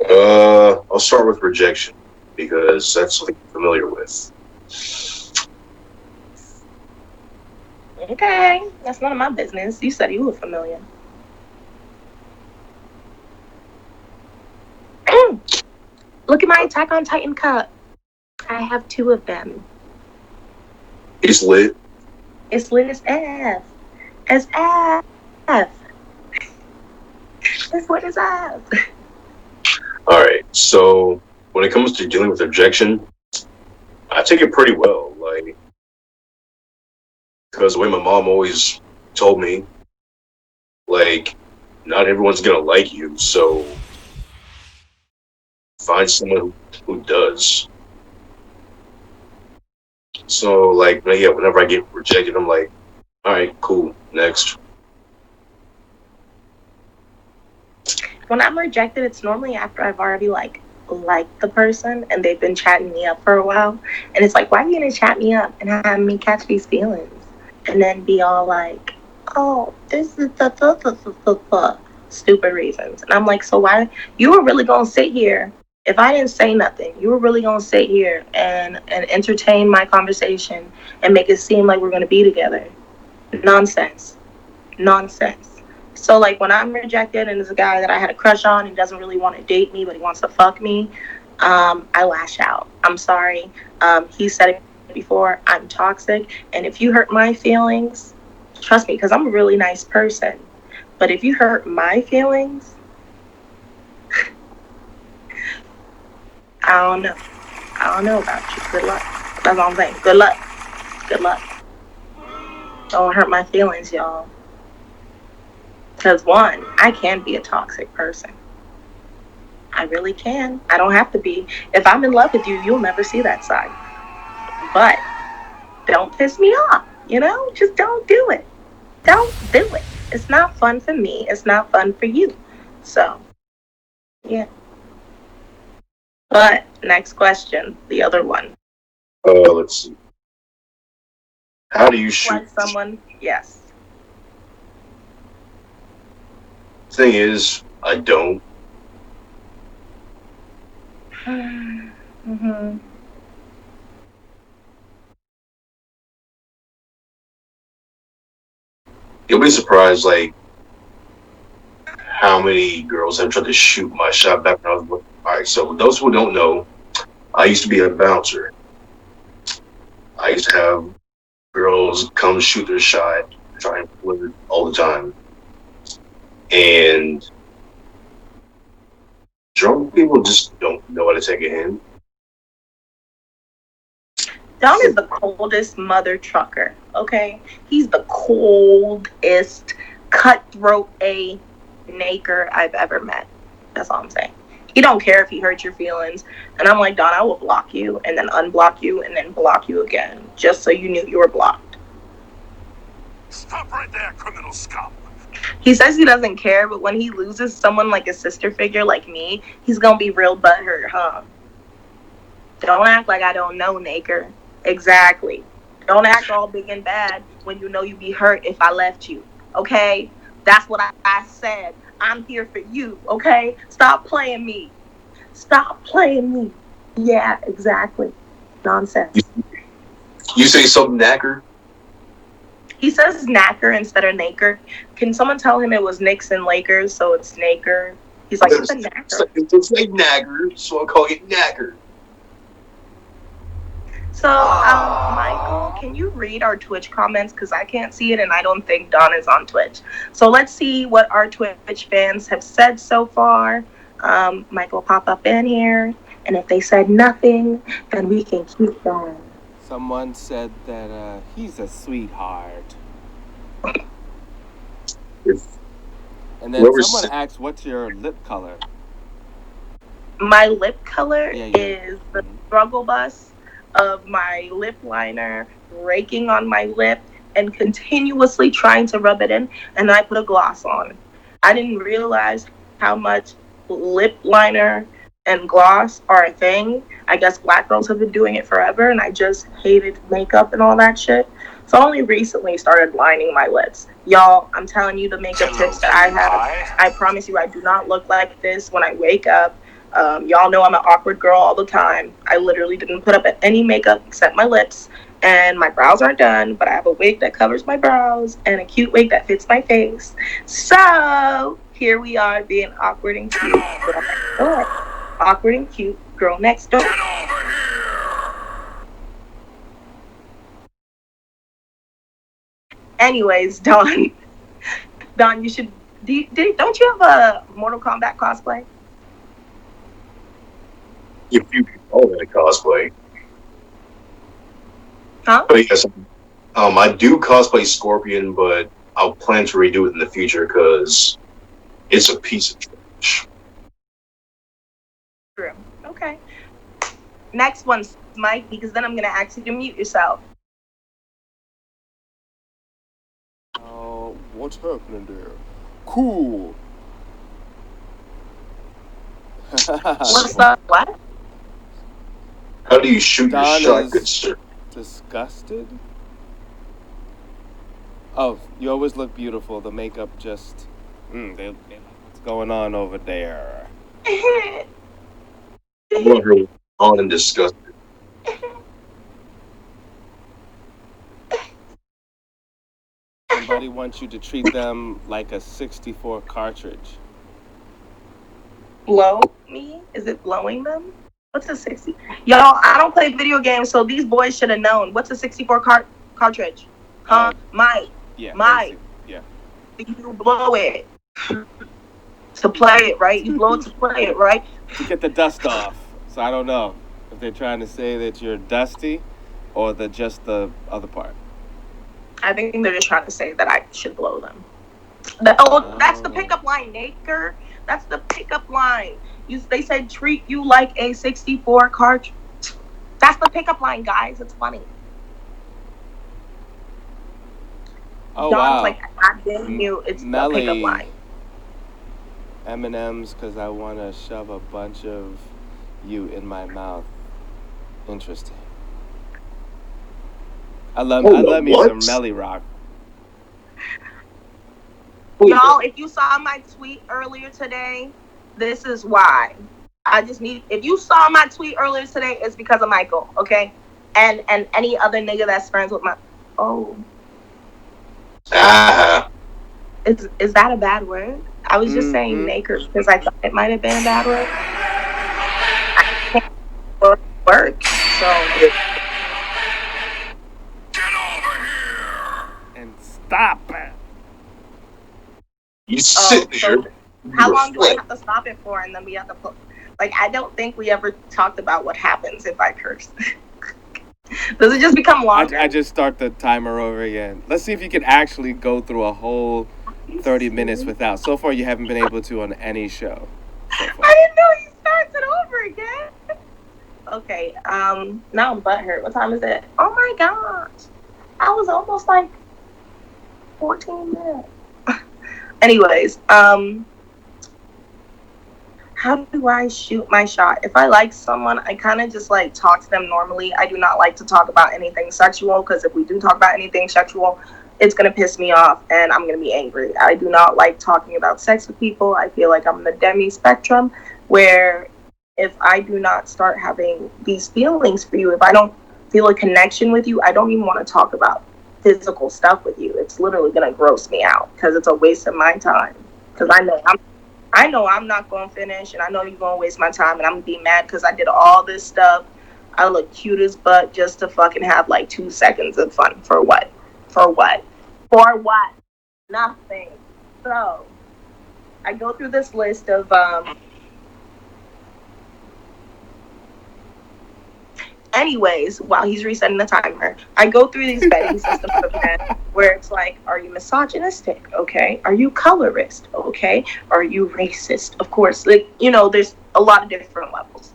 I'll start with rejection because that's something I'm familiar with. Okay, that's none of my business. You said you were familiar. Look at my Attack on Titan cup. I have 2 of them. It's lit. It's lit as F. As F. It's lit as F. All right. So when it comes to dealing with rejection, I take it pretty well. Like, because the way my mom always told me, like, not everyone's gonna like you, so find someone who does. So, like, yeah, whenever I get rejected, I'm like, all right, cool, next. When I'm rejected, it's normally after I've already liked the person and they've been chatting me up for a while. And it's like, why are you gonna chat me up and have me catch these feelings? And then be all like, oh, this is the stupid reasons. And I'm like, so why you were really gonna sit here if I didn't say nothing, you were really gonna sit here and entertain my conversation and make it seem like we're gonna be together. Nonsense. Nonsense. So like when I'm rejected and there's a guy that I had a crush on and doesn't really want to date me but he wants to fuck me, I lash out. I'm sorry. He said it before. I'm toxic, and if you hurt my feelings, trust me, because I'm a really nice person. But if you hurt my feelings, I don't know. I don't know about you. Good luck. That's all I'm saying. Good luck. Good luck. Don't hurt my feelings, y'all. Because one, I can be a toxic person. I really can. I don't have to be. If I'm in love with you, you'll never see that side. But don't piss me off, you know? Just don't do it. Don't do it. It's not fun for me. It's not fun for you. So, yeah. But next question, the other one. Let's see. How do you shoot? Like someone, yes. Thing is, I don't. Mm-hmm. You'll be surprised, like, how many girls have tried to shoot my shot back when I was. Alright, so those who don't know, I used to be a bouncer. I used to have girls come shoot their shot, try and flip it all the time. And drunk people just don't know how to take a hint. Don is the coldest mother trucker, okay? He's the coldest cutthroat A naker I've ever met. That's all I'm saying. He don't care if he hurts your feelings. And I'm like, Don, I will block you and then unblock you and then block you again, just so you knew you were blocked. Stop right there, criminal scum. He says he doesn't care, but when he loses someone like a sister figure like me, he's gonna be real butthurt, huh? Don't act like I don't know, Naker. Exactly. Don't act all big and bad when you know you'd be hurt if I left you. Okay? That's what I said. I'm here for you, okay? Stop playing me. Stop playing me. Yeah, exactly. Nonsense. You say something knacker? He says knacker instead of naker. Can someone tell him it was Knicks and Lakers, so it's naker? He's like, it's a knacker. It's like knacker, so I'm calling it knacker. So, Michael, can you read our Twitch comments? Because I can't see it, and I don't think Don is on Twitch. So let's see what our Twitch fans have said so far. Michael, pop up in here, and if they said nothing, then we can keep going. Someone said that he's a sweetheart. And then someone asked, what's your lip color? My lip color is the struggle bus of my lip liner raking on my lip and continuously trying to rub it in, and then I put a gloss on. I didn't realize how much lip liner and gloss are a thing. I guess black girls have been doing it forever, and I just hated makeup and all that shit. So I only recently started lining my lips. Y'all, I'm telling you the makeup tips that I have. I promise you I do not look like this when I wake up. Y'all know I'm an awkward girl all the time. I literally didn't put up any makeup except my lips, and my brows aren't done, but I have a wig that covers my brows and a cute wig that fits my face. So here we are being awkward and cute. Awkward and cute girl next door. Anyways, Dawn, you should. Don't you have a Mortal Kombat cosplay? If you can call that a cosplay. Huh? But yes, I do cosplay Scorpion, but I'll plan to redo it in the future because it's a piece of trash. True. Okay. Next one's Mike, because then I'm gonna ask you to mute yourself. Oh, what's happening there? Cool. What's up? What? How do you shoot your Don shot, is good sir? disgusted. Oh, you always look beautiful. The makeup just... what's going on over there? I want her on and disgusted. Somebody wants you to treat them like a 64 cartridge. Blow me? Is it blowing them? What's a 60? Y'all, I don't play video games, so these boys should have known. What's a 64 cartridge? Huh? Mike. Yeah. Mike. Yeah. You blow it to play it, right? You blow it to play it, right? To get the dust off. So I don't know if they're trying to say that you're dusty or just the other part. I think they're just trying to say that I should blow them. That's the pickup line, Naker. That's the pickup line. They said treat you like a 64 cartridge. That's the pickup line, guys. It's funny. Oh, Dawn's wow. like, I didn't you. It's the pickup line. M&M's because I want to shove a bunch of you in my mouth. Interesting. I love me some Melly Rock. Y'all, if you saw my tweet earlier today, this is why. If you saw my tweet earlier today, it's because of Michael, okay? And any other nigga that's friends with my... Oh. Is that a bad word? I was just saying nakers because I thought it might have been a bad word. I can't work, so... Get over here! And stop it! You sit there. So how long do I have to stop it for? And then we have to put... Like, I don't think we ever talked about what happens if I curse. Does it just become longer? I just start the timer over again. Let's see if you can actually go through a whole 30 minutes without. So far, you haven't been able to on any show. So far. I didn't know he starts it over again. Okay, now I'm butthurt. What time is it? Oh my gosh. I was almost like 14 minutes. Anyways, how do I shoot my shot? If I like someone, I kind of just like talk to them normally. I do not like to talk about anything sexual because if we do talk about anything sexual, it's going to piss me off and I'm going to be angry. I do not like talking about sex with people. I feel like I'm in the demi spectrum where if I do not start having these feelings for you, if I don't feel a connection with you, I don't even want to talk about physical stuff with you. It's literally going to gross me out because it's a waste of my time. Because I know I'm not going to finish, and I know you're going to waste my time, and I'm going to be mad because I did all this stuff. I look cute as butt just to fucking have like 2 seconds of fun. For what? For what? For what? Nothing. So, I go through this list of, anyways, while he's resetting the timer, I go through these vetting systems of men where it's like, are you misogynistic? Okay. Are you colorist? Okay. Are you racist? Of course, like, there's a lot of different levels.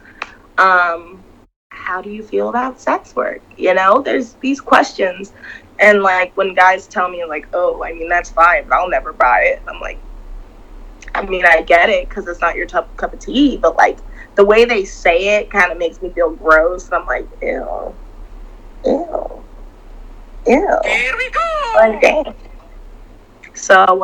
How do you feel about sex work? There's these questions. And like when guys tell me like, oh, I mean, that's fine, but I'll never buy it. I'm like, I mean, I get it because it's not your cup of tea, but like, the way they say it kind of makes me feel gross. And I'm like, ew. Here we go! Like, damn. So,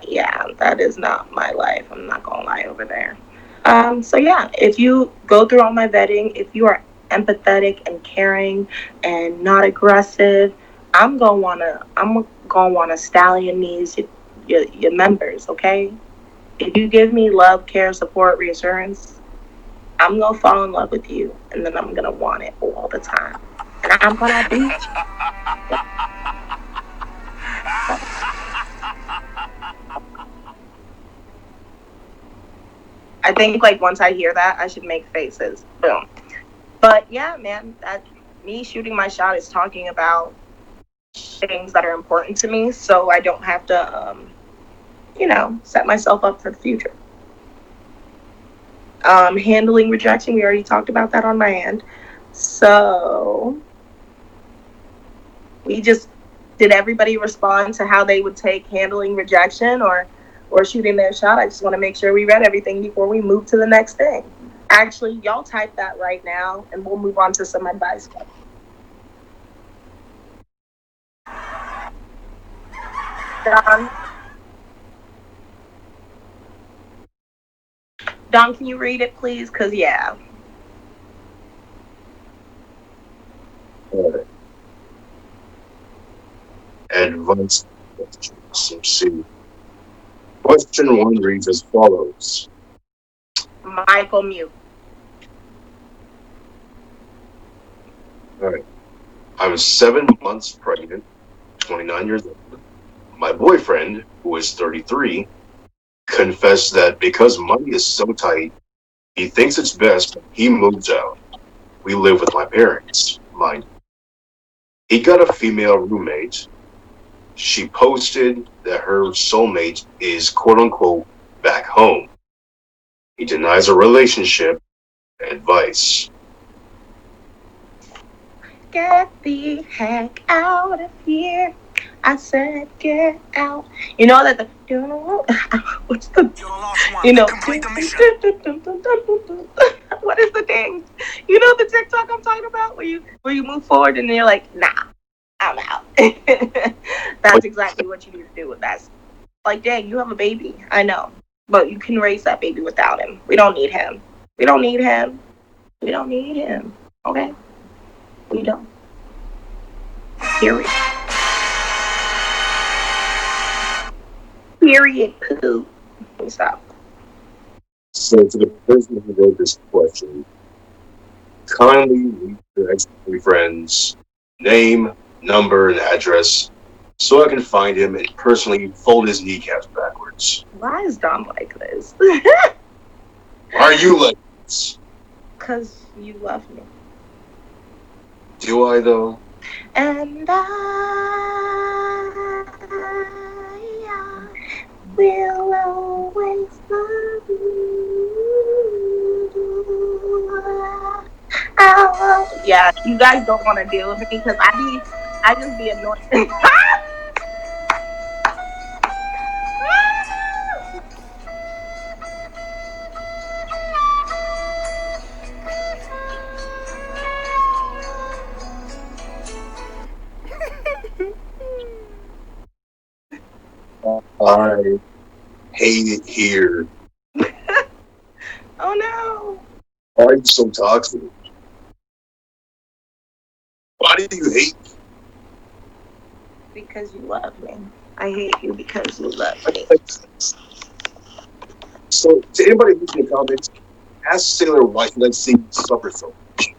yeah, that is not my life. I'm not going to lie over there. So yeah, if you go through all my vetting, if you are empathetic and caring and not aggressive, I'm gonna wanna stallion these your members, okay? If you give me love, care, support, reassurance, I'm gonna fall in love with you, and then I'm gonna want it all the time, and I'm gonna beat you. I think like once I hear that, I should make faces. Boom. But yeah, man, that me shooting my shot is talking about things that are important to me, so I don't have to, set myself up for the future. Handling rejection, we already talked about that on my end. So we just did everybody respond to how they would take handling rejection or shooting their shot. I just want to make sure we read everything before we move to the next thing. Actually, y'all type that right now, and we'll move on to some advice. Don, Don, can you read it, please? Cause yeah, Uh, advice questions. Let's see. Question one reads as follows. Michael mute. All right. I was 7 months pregnant, 29 years old. My boyfriend, who is 33, confessed that because money is so tight, he thinks it's best when he moves out. We live with my parents, mind you. He got a female roommate. She posted that her soulmate is quote unquote back home. He denies a relationship. Advice. Get the heck out of here. I said get out. You know that the what's the You're the last one you to know complete the mission. what is the thing? You know the TikTok I'm talking about where you move forward and you're like, nah, I'm out. That's exactly what you need to do with that. Like, dang, you have a baby. I know. But you can raise that baby without him. We don't need him. We don't need him. We don't need him. Okay? We don't. Period. Period. Poo. Let me stop. So to the person who wrote this question, kindly leave your ex-boyfriend's friend's name, number, and address so I can find him and personally fold his kneecaps backwards. Why is Dom like this? Why are you like this? Because you love me. Do I though? And I will always love you. Yeah, you guys don't want to deal with me because I just be annoyed. I hate it here. Oh no! Why are you so toxic? Why do you hate me? Because you love me. I hate you because you love me. So to anybody who's in the comments, ask Sailor why she likes seeing you suffer so much.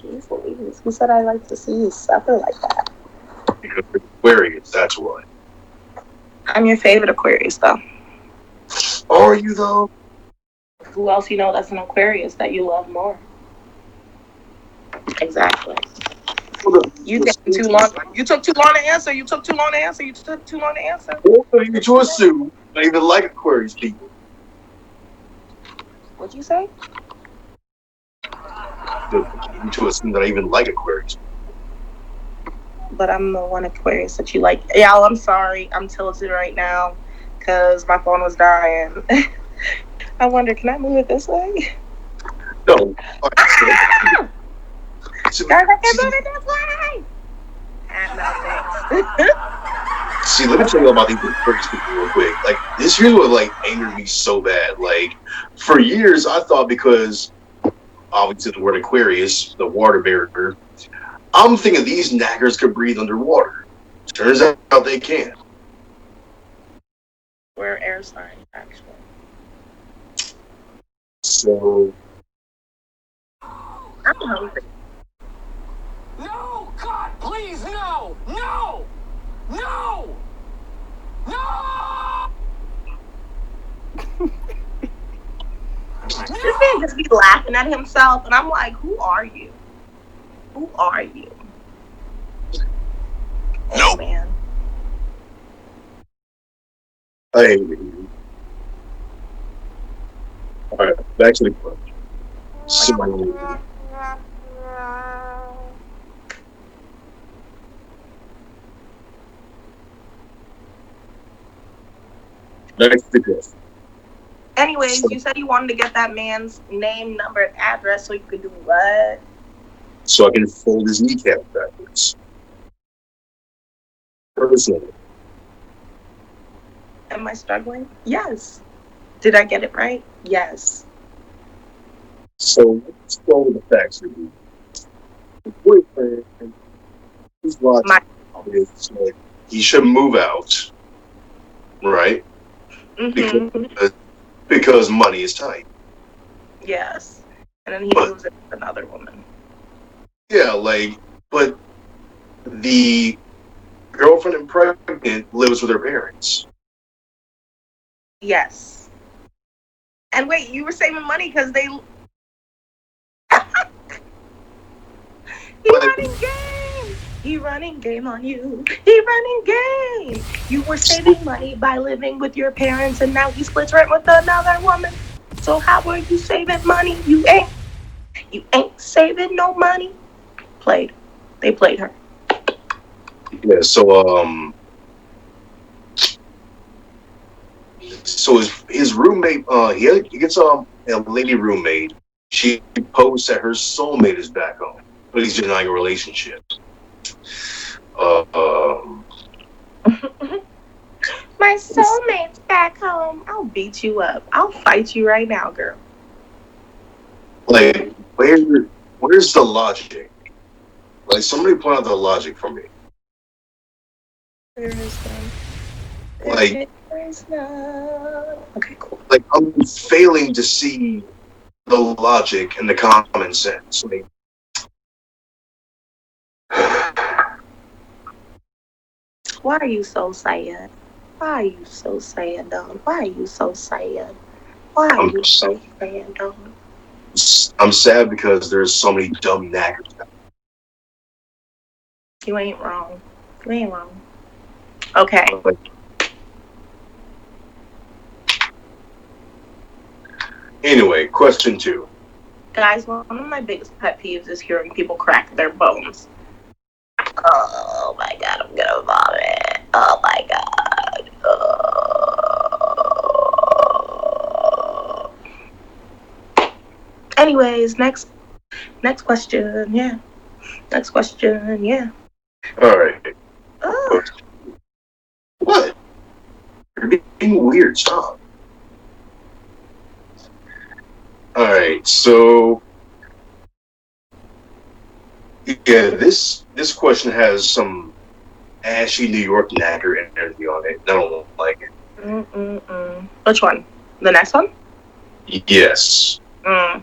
Jeez Louise, who said I like to see you suffer like that? Because you're Aquarius, that's why. I'm your favorite Aquarius, though. Are you though? Who else you know that's an Aquarius that you love more? Exactly. You taking too long. You took too long to answer. You took too long to answer. You took too long to answer. Both of you to assume I even like Aquarius people. What'd you say? You to assume that I even like Aquarius. But I'm the one Aquarius that you like. Y'all, I'm sorry. I'm tilted right now because my phone was dying. I wonder, can I move it this way? No. Ah! So, Guys, I can move it this way. Ah, no, thanks. See, let me tell you about these Aquarius people real quick. Like, here's what like angered me so bad. Like, for years I thought because obviously the word Aquarius, the water barrier, I'm thinking these naggers could breathe underwater. Turns out they can't. We're air signs, actually. So I'm hungry. No! God, please, no! No! No! No! This man just be laughing at himself, and I'm like, who are you? Who are you? Oh, Nope. man. hey, all right, back to the question. So next the question. Anyways, you said you wanted to get that man's name, number, and address so you could do what? So I can fold his kneecap backwards. Personally. Am I struggling? Yes. Did I get it right? Yes. So let's go with the facts here. The boyfriend, his logic is like he should move out, right? Mm-hmm. Because money is tight. Yes. And then he But- moves in with another woman. Yeah, like, but the girlfriend and pregnant lives with her parents. Yes. And wait, you were saving money because they... He running game. He running game on you. He running game. You were saving money by living with your parents, and now he splits rent with another woman. So how were you saving money? You ain't saving no money. Played. They played her. Yeah, so his roommate, he gets a lady roommate. She posts that her soulmate is back home, but he's denying a relationship. My soulmate's back home. I'll beat you up. I'll fight you right now, girl. Like, where's the logic? Like, somebody point out the logic for me. There is none. Like, There is none. Okay, cool. like I'm failing to see the logic and the common sense. Like, Why are you so sad? Why are you so sad, dog? Why are you so sad? Why are you so sad, dog? I'm sad because there's so many dumb knackers. You ain't wrong. You ain't wrong. Okay. Like, anyway, question 2. Guys, one of my biggest pet peeves is hearing people crack their bones. Oh my god, I'm gonna vomit. Oh my god. Anyways, next question. Yeah. Next question. Yeah. all right. Oh. What? You're being weird. Stop. All right. So, yeah, this question has some ashy New York knacker energy on it. I don't like it. Which one? The next one? Yes. All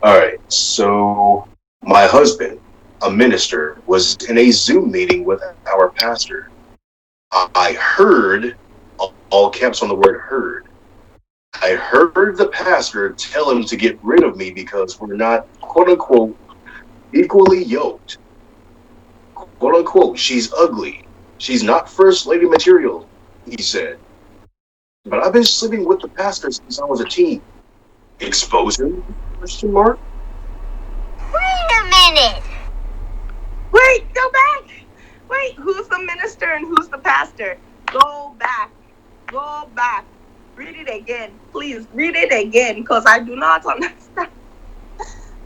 right. So, my husband, a minister, was in a Zoom meeting with our pastor. I heard, all caps on the word heard, I heard the pastor tell him to get rid of me because we're not, quote unquote, equally yoked. Quote unquote, she's ugly. She's not first lady material, he said. But I've been sleeping with the pastor since I was a teen. Expose him? Question mark? Wait a minute! Wait, go back. Wait, who's the minister and who's the pastor? Go back. Go back. Read it again. Please, read it again, because I do not understand.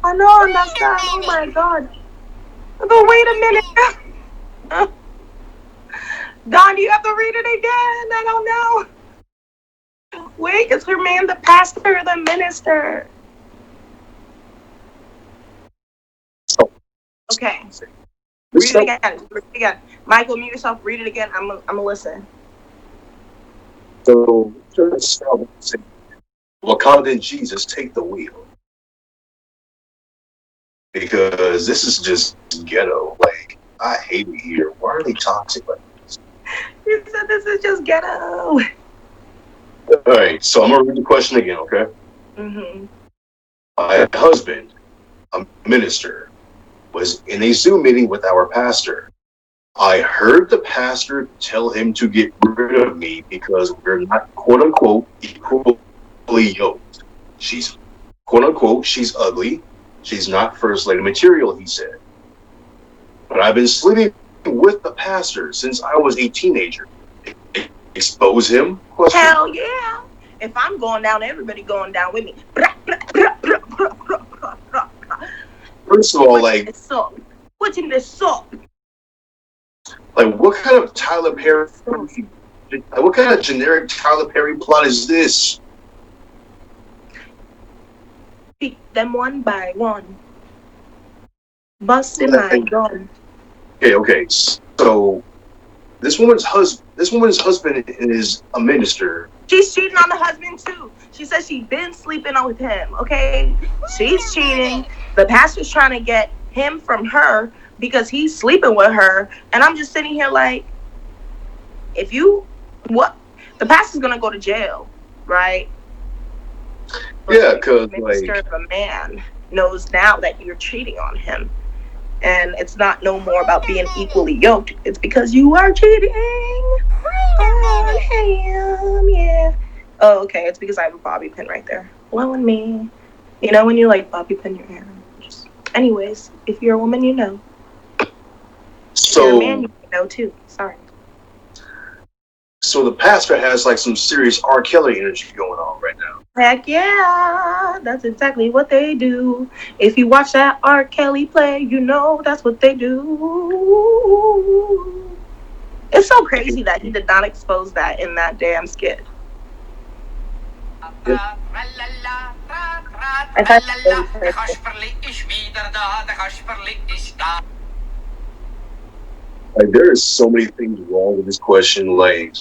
I don't understand. Oh my god. But wait a minute. Don, do you have to read it again? I don't know. Wait, is her man the pastor or the minister? Okay. Read it again. Read it again. Michael, mute yourself. Read it again. I'm gonna listen. So, well, how did Jesus take the wheel? Because this is just ghetto. Like, I hate it here. Why are they toxic like this? You said this is just ghetto. All right, so I'm gonna read the question again, okay? Mm-hmm. My husband, a minister, was in a Zoom meeting with our pastor. I heard the pastor tell him to get rid of me because we're not, quote unquote, equally yoked. She's, quote unquote, she's ugly. She's not first lady material, he said. But I've been sleeping with the pastor since I was a teenager. Expose him? Question. Hell yeah. If I'm going down, everybody going down with me. First of all, like, what's in this soup? Like, what kind of Tyler Perry? Like, what kind of generic Tyler Perry plot is this? Beat them one by one. Busting my gun. Okay. So this woman's husband is a minister. She's cheating on the husband too. She says she's been sleeping with him. Okay, she's cheating. The pastor's trying to get him from her because he's sleeping with her, and I'm just sitting here like, if you what, the pastor's gonna go to jail, right? Yeah, because the minister of a man knows now that you're cheating on him, and it's not no more about being equally yoked. It's because you are cheating on him. Yeah. Oh, okay. It's because I have a bobby pin right there. Blowing me. You know when you like bobby pin your hair. Just, anyways, if you're a woman, you know. So, if you're a man, you know too. Sorry. So the pastor has like some serious R. Kelly energy going on right now. Heck yeah, that's exactly what they do. If you watch that R. Kelly play, you know that's what they do. It's so crazy that he did not expose that in that damn skit. Like, there is so many things wrong with this question. Like,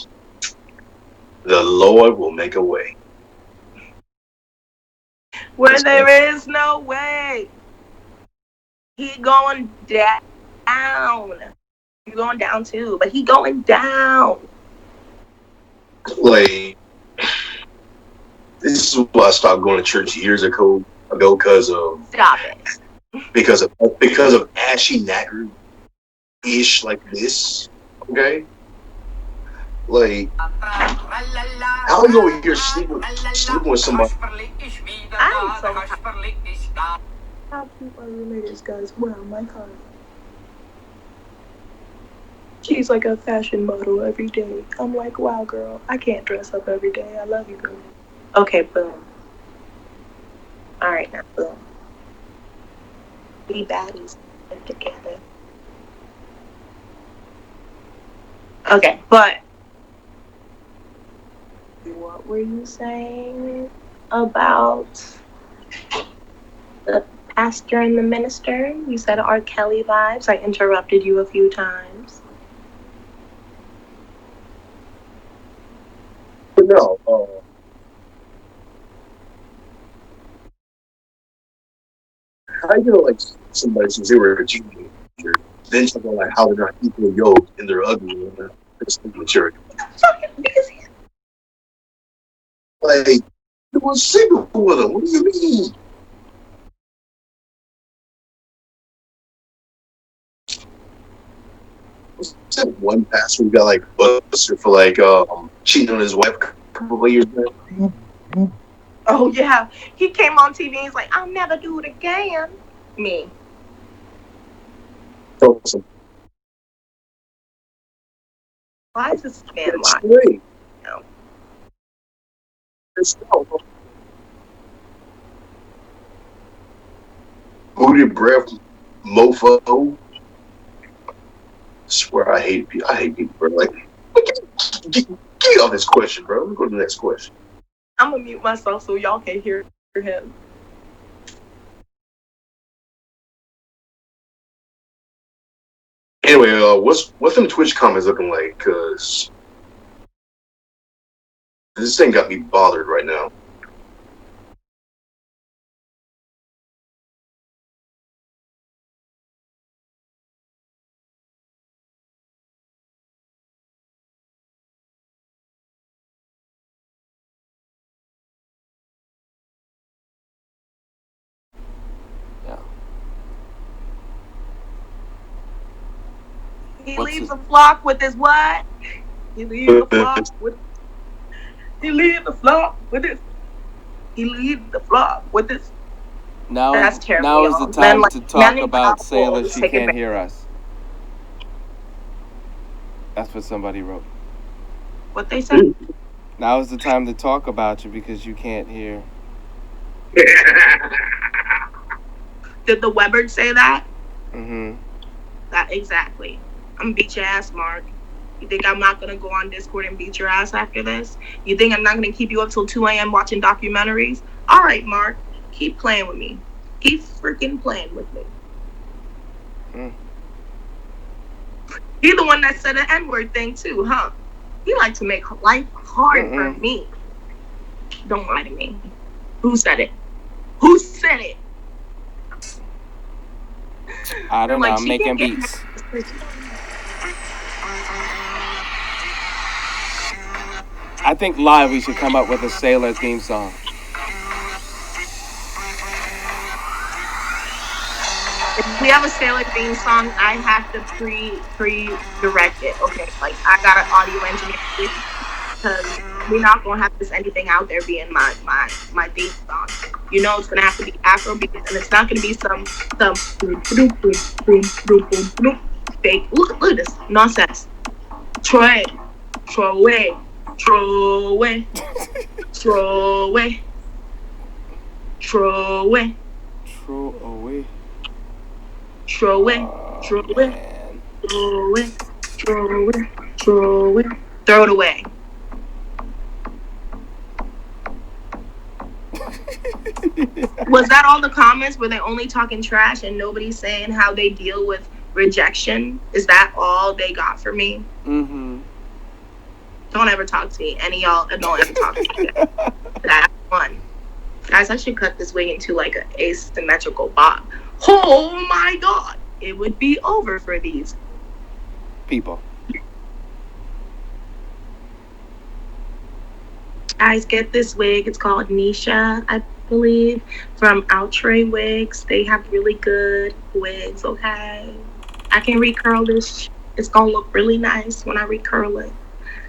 the Lord will make a way. Where there is no way. He going down. You're going down too, but he going down. Like, this is why I stopped going to church years ago because of Stop it. Because of ashy knacker ish like this. Okay? Like, how are you over here sleeping with somebody? I'm so happy. How cute my roommate is, guys. Wow, my car. She's like a fashion model every day. I'm like, wow, girl, I can't dress up every day. I love you, girl. Okay, boom. Alright, now, boom. Be baddies together. Okay, but what were you saying about the pastor and the minister? You said R. Kelly vibes. I interrupted you a few times. But no, how you gonna like somebody since they were a teenager, then talking about like how they're not equally yoked and they're ugly and they're mature. Like, you was single with them. What do you mean? Was that one pastor who got like busted for like cheating on his wife a couple of years back? Oh yeah, he came on TV and he's like, I'll never do it again. Me. Awesome. Why is this man lying? Great. No. Booty breath, mofo. I swear I hate people, bro. Like, Get off this question, bro. Let me go to the next question. I'm gonna mute myself so y'all can hear him. Anyway, what's them Twitch comments looking like? Cause this thing got me bothered right now. He leaves the flock with his what? He leaves the flock with. He leaves the flock with his. He leaves the flock with his. That's terrible. Now is the time to talk about Sailor. She can't hear us. That's what somebody wrote. What they said? Now is the time to talk about you because you can't hear. Did the Webbard say that? Mm-hmm. That exactly. I'm gonna beat your ass, Mark. You think I'm not gonna go on Discord and beat your ass after this? You think I'm not gonna keep you up till 2 a.m. watching documentaries? All right, Mark. Keep playing with me. Keep freaking playing with me. You're the one that said the N-word thing too, huh? You like to make life hard for me. Don't lie to me. Who said it? Who said it? I don't know. I'm making beats. I think live we should come up with a Sailor theme song. If we have a Sailor theme song, I have to pre-direct it. Okay, like I got an audio engineer because we're not gonna have this anything out there being my theme song. You know, it's gonna have to be Afrobeat, and it's not gonna be some fake. Look at this nonsense. Throw away. Throw it away. Was that all the comments? Were they only talking trash and nobody saying how they deal with rejection? Is that all they got for me? Mm-hmm. Don't ever talk to me. Any y'all don't ever talk to me. That's one. Guys, I should cut this wig into like an asymmetrical bob. Oh my god. It would be over for these people. Guys, get this wig. It's called Nisha, I believe, from Outre Wigs. They have really good wigs, okay? I can recurl this. It's gonna look really nice when I recurl it.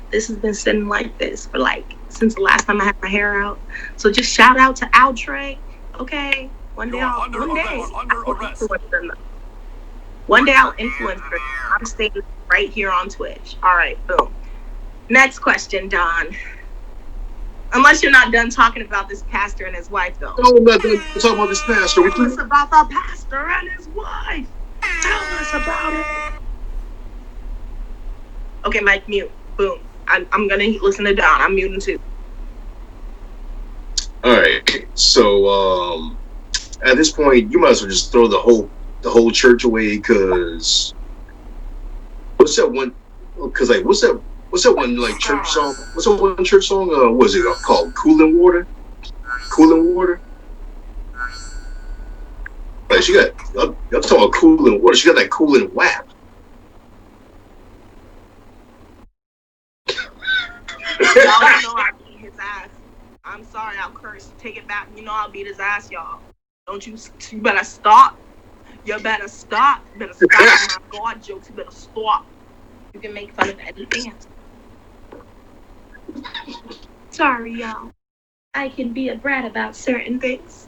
This has been sitting like this for since the last time I had my hair out. So just shout out to Outre, okay? One day I'll influence them. I'm staying right here on Twitch. All right, boom. Next question, Don. Unless you're not done talking about this pastor and his wife, though. No, I'm not done talking about this pastor. Tell us about the pastor and his wife. Tell us about it. Okay, Mike, mute. Boom. I'm gonna listen to Don. I'm muting too. All right. So at this point, you might as well just throw the whole church away. Cause what's that one? Cause what's that one church song? What's that one church song? What is it called? Cooling Water. Like she got. I'm talking about cooling water. She got that cooling whap. Y'all know I beat his ass. I'm sorry, I'll curse. Take it back. You know I'll beat his ass, y'all. Don't you better stop. You better stop. You better stop. My God jokes. You better stop. You can make fun of anything else. Sorry, y'all. I can be a brat about certain things.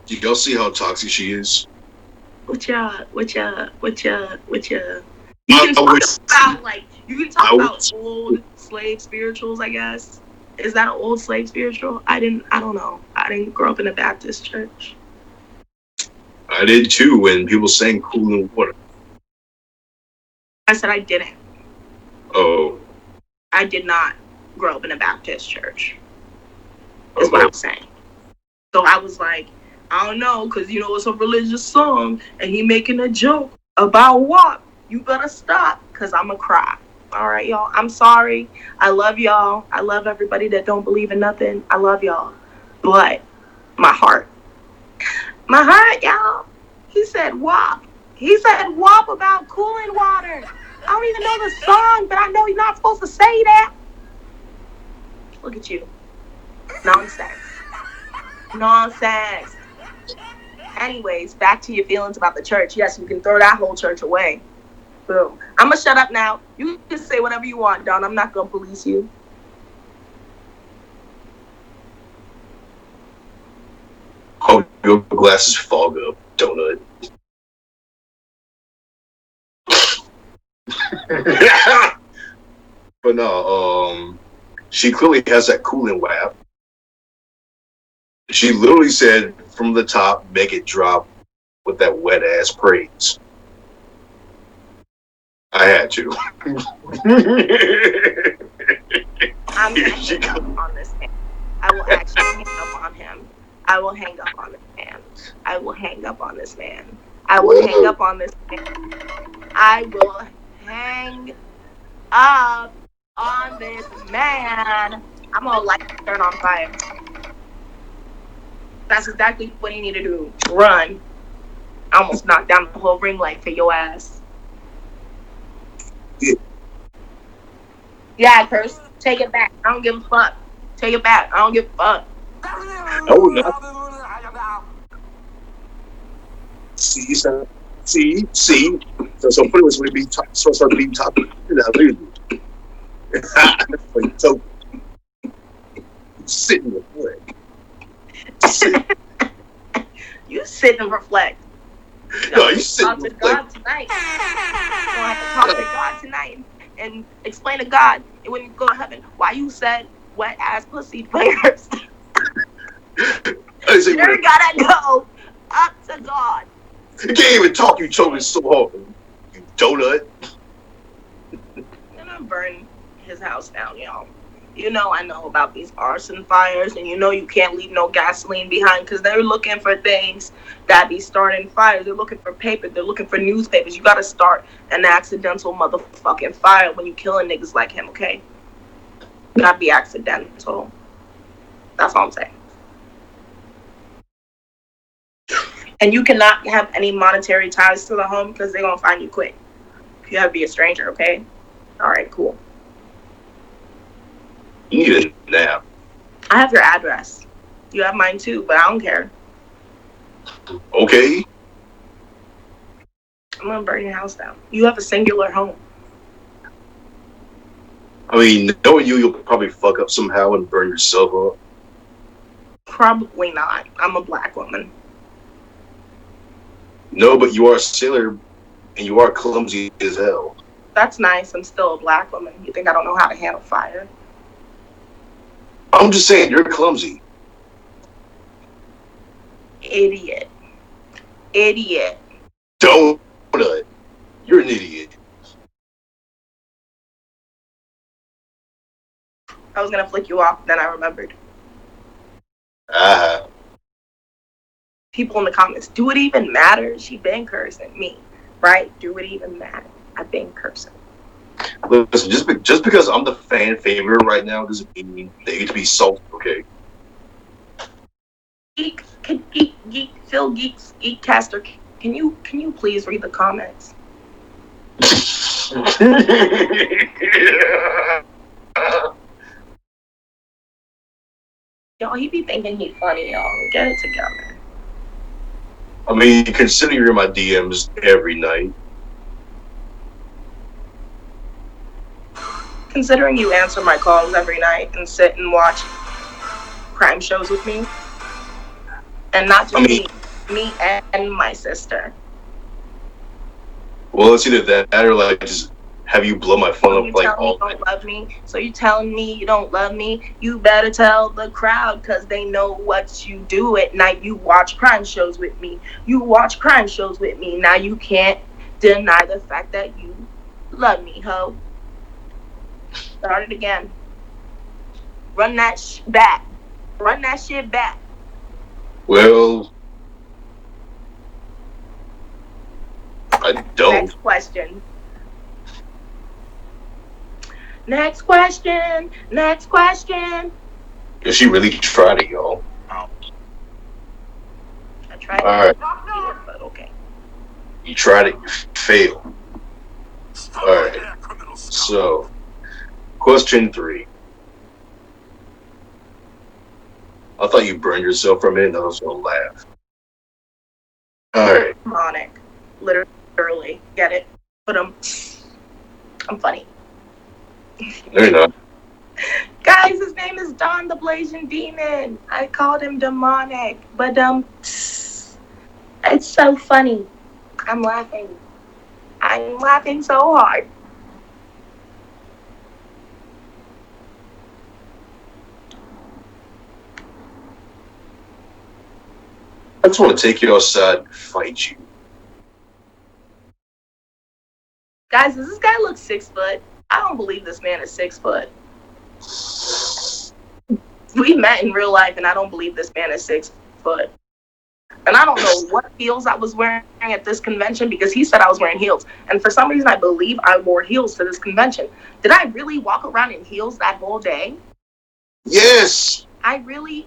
Do y'all see how toxic she is? What ya? You can talk about old slave spirituals, I guess. Is that an old slave spiritual? I don't know. I didn't grow up in a Baptist church. I did too when people sang cooling water. I said I didn't. Oh, I did not grow up in a Baptist church, is what okay. I'm saying. So I was like, I don't know, because, it's a religious song, and he making a joke about what? You better stop, because I'm going to cry. All right, y'all. I'm sorry. I love y'all. I love everybody that don't believe in nothing. I love y'all. But my heart, y'all. He said WAP. He said WAP about cooling water. I don't even know the song, but I know you're not supposed to say that. Look at you. Nonsense. Anyways, back to your feelings about the church. Yes, you can throw that whole church away. Boom. I'm going to shut up now. You can say whatever you want, Don. I'm not going to police you. Hope your glasses fog up, donut. But no, she clearly has that cooling wrap. She literally said from the top, make it drop with that wet ass praise. I had to. I'm hanging up on this man. I will actually hang up on him. I will hang up on this man. I will hang up on this man. I will hang up on this man. I will hang up on this man. I'm gonna light the shirt on fire. That's exactly what you need to do. Run. I almost knocked down the whole ring light for your ass. Yeah, Curse. Take it back. I don't give a fuck. Take it back. I don't give a fuck. No, not. See. So pretty much when be start being top. So sit and reflect. You sit and reflect. You sit and reflect. God tonight. You're gonna have to talk to God tonight and explain to God when you go to heaven why you said wet ass pussy players. You're gotta go up to God. You can't even talk. You choking so hard. You donut. I'm gonna burn his house down, y'all. I know about these arson fires, and you can't leave no gasoline behind because they're looking for things that be starting fires. They're looking for paper. They're looking for newspapers. You gotta start an accidental motherfucking fire when you killing niggas like him, okay? Gotta be accidental. That's all I'm saying. And you cannot have any monetary ties to the home because they're gonna find you quick. You have to be a stranger, okay? All right, cool. You need a nap. I have your address. You have mine too, but I don't care. Okay. I'm gonna burn your house down. You have a singular home. I mean, knowing you'll probably fuck up somehow and burn yourself up. Probably not. I'm a black woman. No, but you are a sailor and you are clumsy as hell. That's nice. I'm still a black woman. You think I don't know how to handle fire? I'm just saying, you're clumsy. Idiot. Donut. You're an idiot. I was gonna flick you off, then I remembered. People in the comments, do it even matter? She been cursing me, right? Do it even matter? I've been cursing. Listen, just because I'm the fan favorite right now doesn't mean they get to be salty, okay? Geekcaster, can you please read the comments? Y'all, he be thinking he's funny, y'all. Get it together. I mean, consider you're in my DMs every night. Considering you answer my calls every night and sit and watch crime shows with me, and not just me and my sister. Well, it's either that or like just have you blow my phone up like all. You don't love me, so you telling me you don't love me? You better tell the crowd because they know what you do at night. You watch crime shows with me. Now you can't deny the fact that you love me, ho. Start it again. Run that back. Run that shit back. Well, I don't. Next question. Next question. Next question. Because she really tried it, y'all. I tried All to right. but okay. You tried it, you failed. Stop All right right. there, criminal scum. So, question 3. I thought you burned yourself for a minute, and I was going to laugh. All right. Demonic. Literally. Get it? But I'm funny. No, you're not. Guys, his name is Don the Blazing Demon. I called him demonic. But it's so funny. I'm laughing. I'm laughing so hard. I just want to take you outside and fight you. Guys, does this guy look 6 foot? I don't believe this man is 6 foot. We met in real life, and I don't believe this man is 6 foot. And I don't know what heels I was wearing at this convention because he said I was wearing heels. And for some reason, I believe I wore heels to this convention. Did I really walk around in heels that whole day? Yes. I really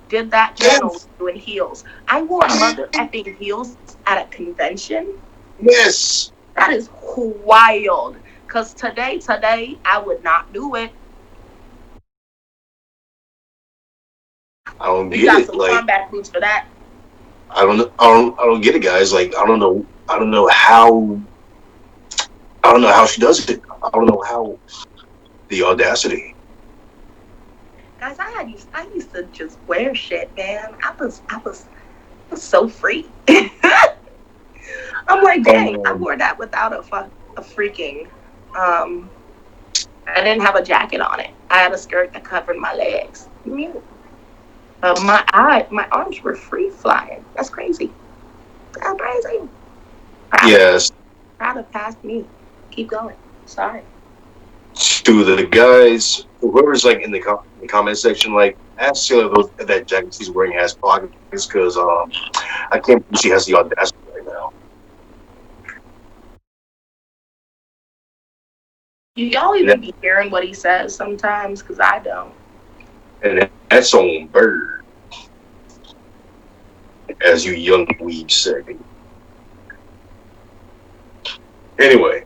did that Yes. channel in heels. I wore mother effing heels at a convention. Yes. That is wild. Because today, I would not do it. I don't You get got it. some Like, combat boots for that. I don't get it, guys. Like, I don't know how she does it. I don't know how the audacity. Guys, I used to just wear shit, man. I was so free. I'm like, dang, I wore that without a freaking. I didn't have a jacket on it. I had a skirt that covered my legs. My arms were free flying. That's crazy. That's crazy. Yes. Proud of past me. Keep going. Sorry. To the guys, whoever's like in the comment section, like ask Taylor if that jacket she's wearing has pockets, because I can't believe she has the audacity right now. Y'all even be hearing what he says sometimes, because I don't. And that's on Bird, as you young weebs say. Anyway,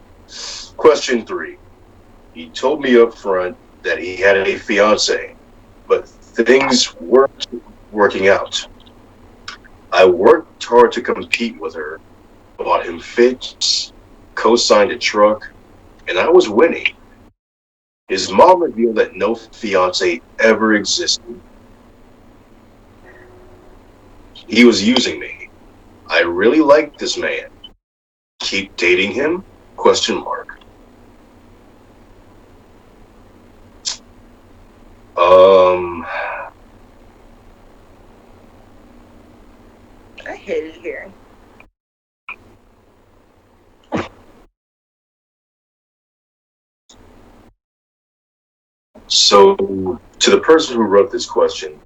question 3. He told me up front that he had a fiance, but things weren't working out. I worked hard to compete with her, bought him fits, co-signed a truck, and I was winning. His mom revealed that no fiance ever existed. He was using me. I really like this man. Keep dating him? Question mark. I hate it here. So, to the person who wrote this question,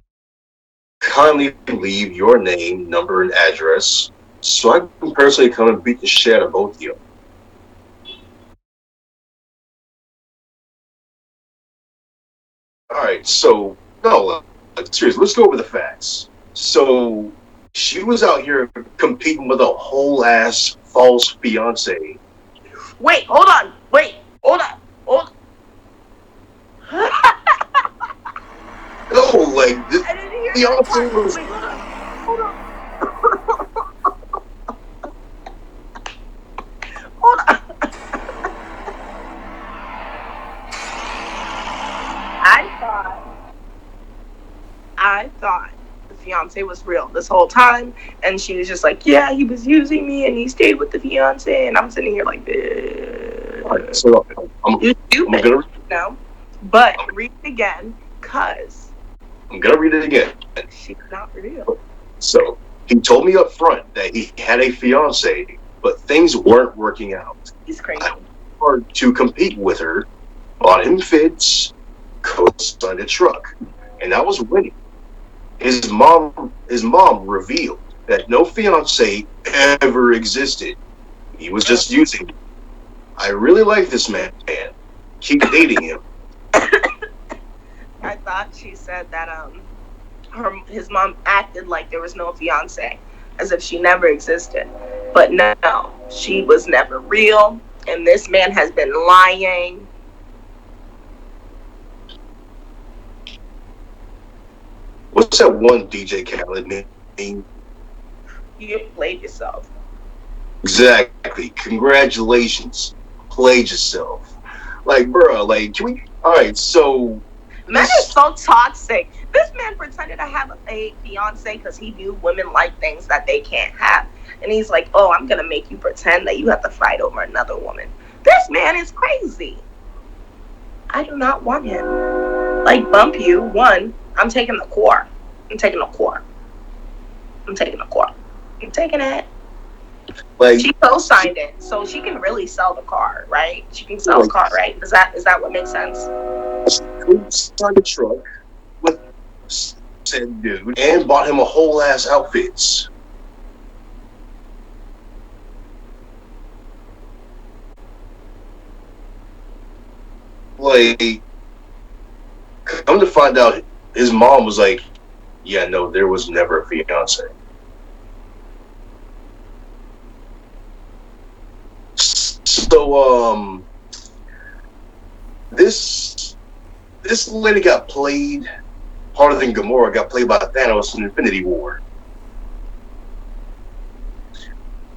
kindly leave your name, number, and address so I can personally come and beat the shit out of both of you. Alright, so, no, seriously, let's go over the facts. So, she was out here competing with a whole ass false fiance. Wait, hold on. Hold on. No, like, this I didn't hear fiance that part. was. Wait, hold on. Hold on. I thought the fiance was real this whole time, and she was just like, yeah, he was using me, and he stayed with the fiance, and I'm sitting here like, Alright, so I'm gonna. No, but read it again, cause I'm gonna read it again. she's not real. So he told me up front that he had a fiance, but things weren't working out. He's crazy. car to compete with her, bought him fits, co-signed a truck, and that was winning. His mom revealed that no fiance ever existed. He was just using me. I really like this man. Keep dating him. I thought she said that his mom acted like there was no fiance, as if she never existed. But no, she was never real, and this man has been lying. What's that one DJ Khaled name? You played yourself. Exactly. Congratulations. Played yourself. Like, bro, like, can we? All right, so. Men are so toxic. This man pretended to have a fiance because he knew women like things that they can't have. And he's like, oh, I'm going to make you pretend that you have to fight over another woman. This man is crazy. I do not want him. Like, bump you. One, I'm taking the core. I'm taking the core. I'm taking the core. I'm taking it. Like, she co-signed it, so she can really sell the car, right? She can sell the car, right? Is that what makes sense? Co-signed a truck with said dude and bought him a whole ass outfits. Like, come to find out, his mom was like, yeah, no, there was never a fiance. So, this lady got played harder than Gamora got played by Thanos in Infinity War.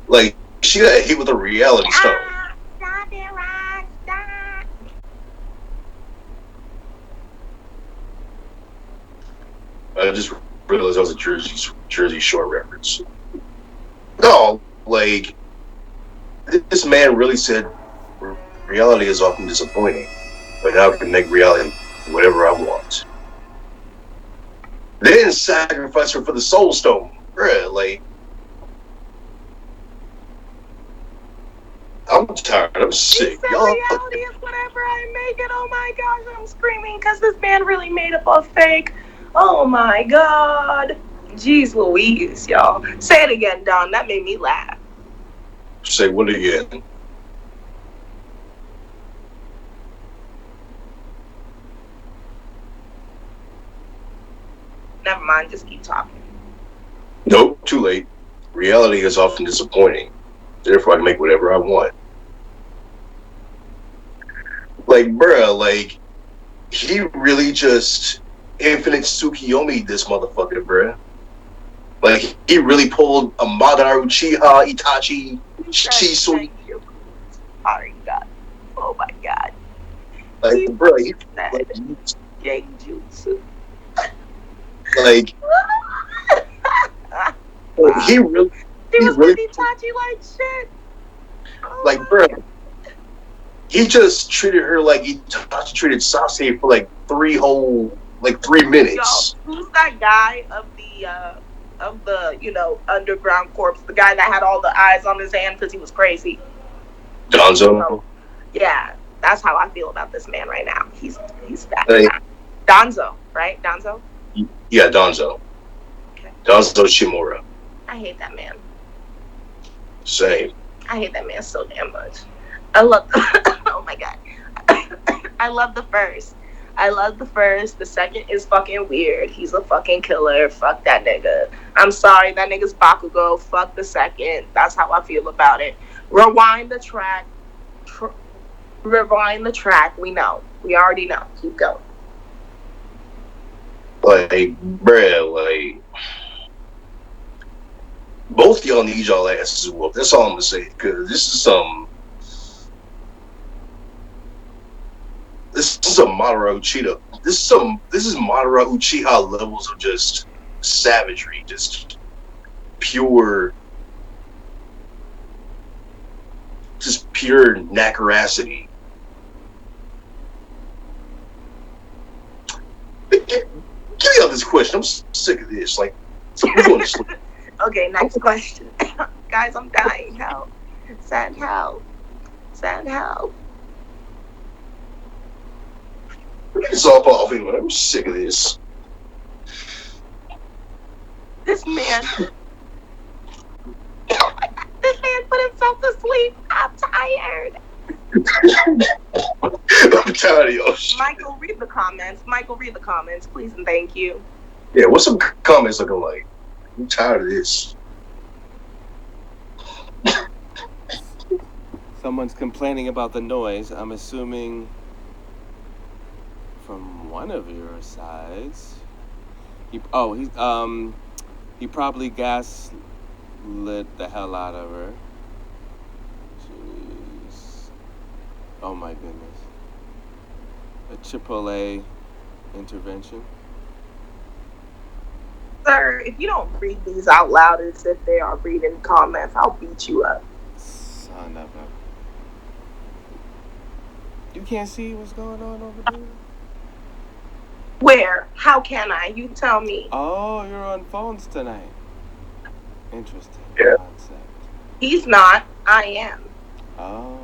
Like, she got hit with a reality stone. Stop it, Rock, stop. I just realized that was a Jersey Shore reference. No, like, this man really said reality is often disappointing, but now I can make reality whatever I want. They didn't sacrifice her for the Soul Stone. Bruh, like, I'm tired. I'm sick. He said reality is whatever I make it. Oh my gosh, I'm screaming because this man really made up a fake. Oh my god. Jeez Louise, y'all. Say it again, Don. That made me laugh. Say what again? Never mind, just keep talking. Nope, too late. Reality is often disappointing. Therefore, I can make whatever I want. Like, bruh, like, he really just infinite Tsukiyomi this motherfucker, bruh. Like, he really pulled a Madara Uchiha, Itachi, Shisui. Oh, God. Oh, my God. Like, bruh, he like, Genjutsu. Like, he really... He was with Itachi like shit. Oh, like, bruh, he just treated her like Itachi treated Sasuke for like 3 minutes. Yo, who's that guy of the underground corpse? The guy that had all the eyes on his hand because he was crazy. Donzo. Yeah, that's how I feel about this man right now. He's that Hey. guy. Donzo, right? Donzo. Yeah, Donzo. Okay. Donzo Shimura. I hate that man. Same. I hate that man so damn much. I love oh my god. I love the first. The second is fucking weird. He's a fucking killer. Fuck that nigga. I'm sorry, that nigga's Bakugo. Fuck the second. That's how I feel about it. Rewind the track. Rewind the track. We know. We already know. Keep going. Like, bruh, like, both y'all need y'all asses whooped. That's all I'm gonna say. Because this is a Madara Uchiha. This is Madara Uchiha levels of just savagery, just pure knackeracity. Give me out this question. I'm sick of this. Like, we're going to sleep. Okay, next question. Guys, I'm dying. Help. Send help. Send help. softball field. I'm sick of this. This man. This man put himself to sleep. I'm tired. I'm tired of y'all shit. Michael, read the comments. Michael, read the comments, please and thank you. Yeah, what's some comments looking like? I'm tired of this. Someone's complaining about the noise. I'm assuming from one of your sides. He probably gas lit the hell out of her. Jeez. Oh my goodness. A Chipotle intervention. Sir, if you don't read these out loud as if they are reading comments, I'll beat you up. Son of a... You can't see what's going on over there? Where? How can I? You tell me. Oh, you're on phones tonight. Interesting Yeah. concept. He's not. I am. Oh.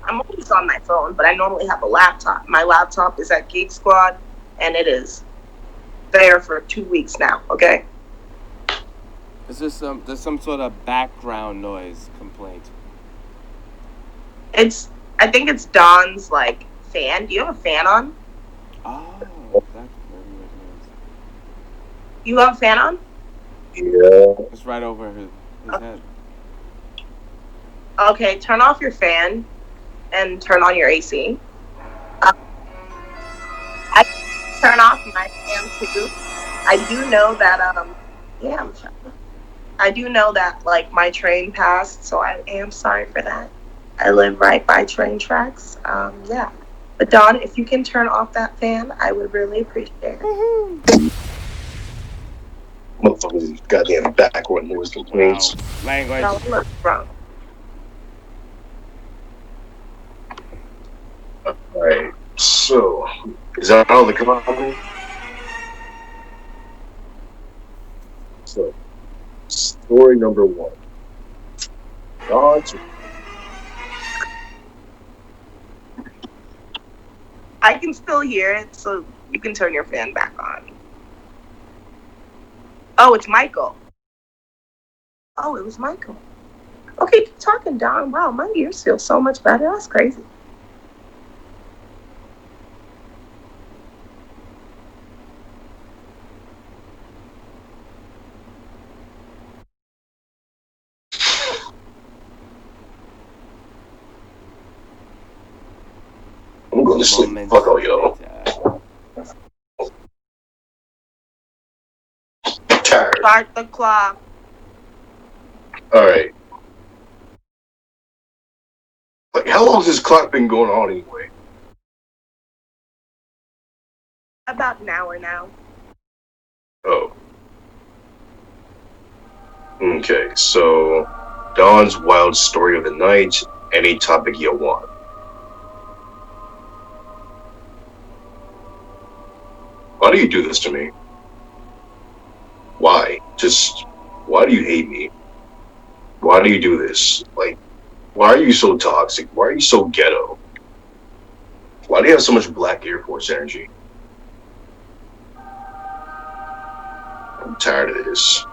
I'm always on my phone, but I normally have a laptop. My laptop is at Geek Squad, and it is there for 2 weeks now, okay? Is there there's some sort of background noise complaint? I think it's Don's, like, fan. Do you have a fan on? Oh, that's very what it is. You have a fan on? Yeah. It's right over his head. Okay, turn off your fan and turn on your AC. I turn off my fan too. I do know that I do know that like my train passed, so I am sorry for that. I live right by train tracks. Yeah. But Dawn, if you can turn off that fan, I would really appreciate it. Motherfuckers, goddamn backward noise complaints. Wow. Language. No, look wrong. Alright, so, is that all the comment? So, story number 1. God's. I can still hear it, so you can turn your fan back on. Oh, it's Michael. Oh, it was Michael. Okay, keep talking, Don. Wow, my ears feel so much better. That's crazy. I'm going to sleep. Fuck all y'all. Tired. Start the clock. Alright. Like, how long has this clock been going on anyway? About an hour now. Oh. Okay, so Dawn's wild story of the night, any topic you want. Why do you do this to me? Why? Just, why do you hate me? Why do you do this? Like, why are you so toxic? Why are you so ghetto? Why do you have so much Black Air Force energy? I'm tired of this.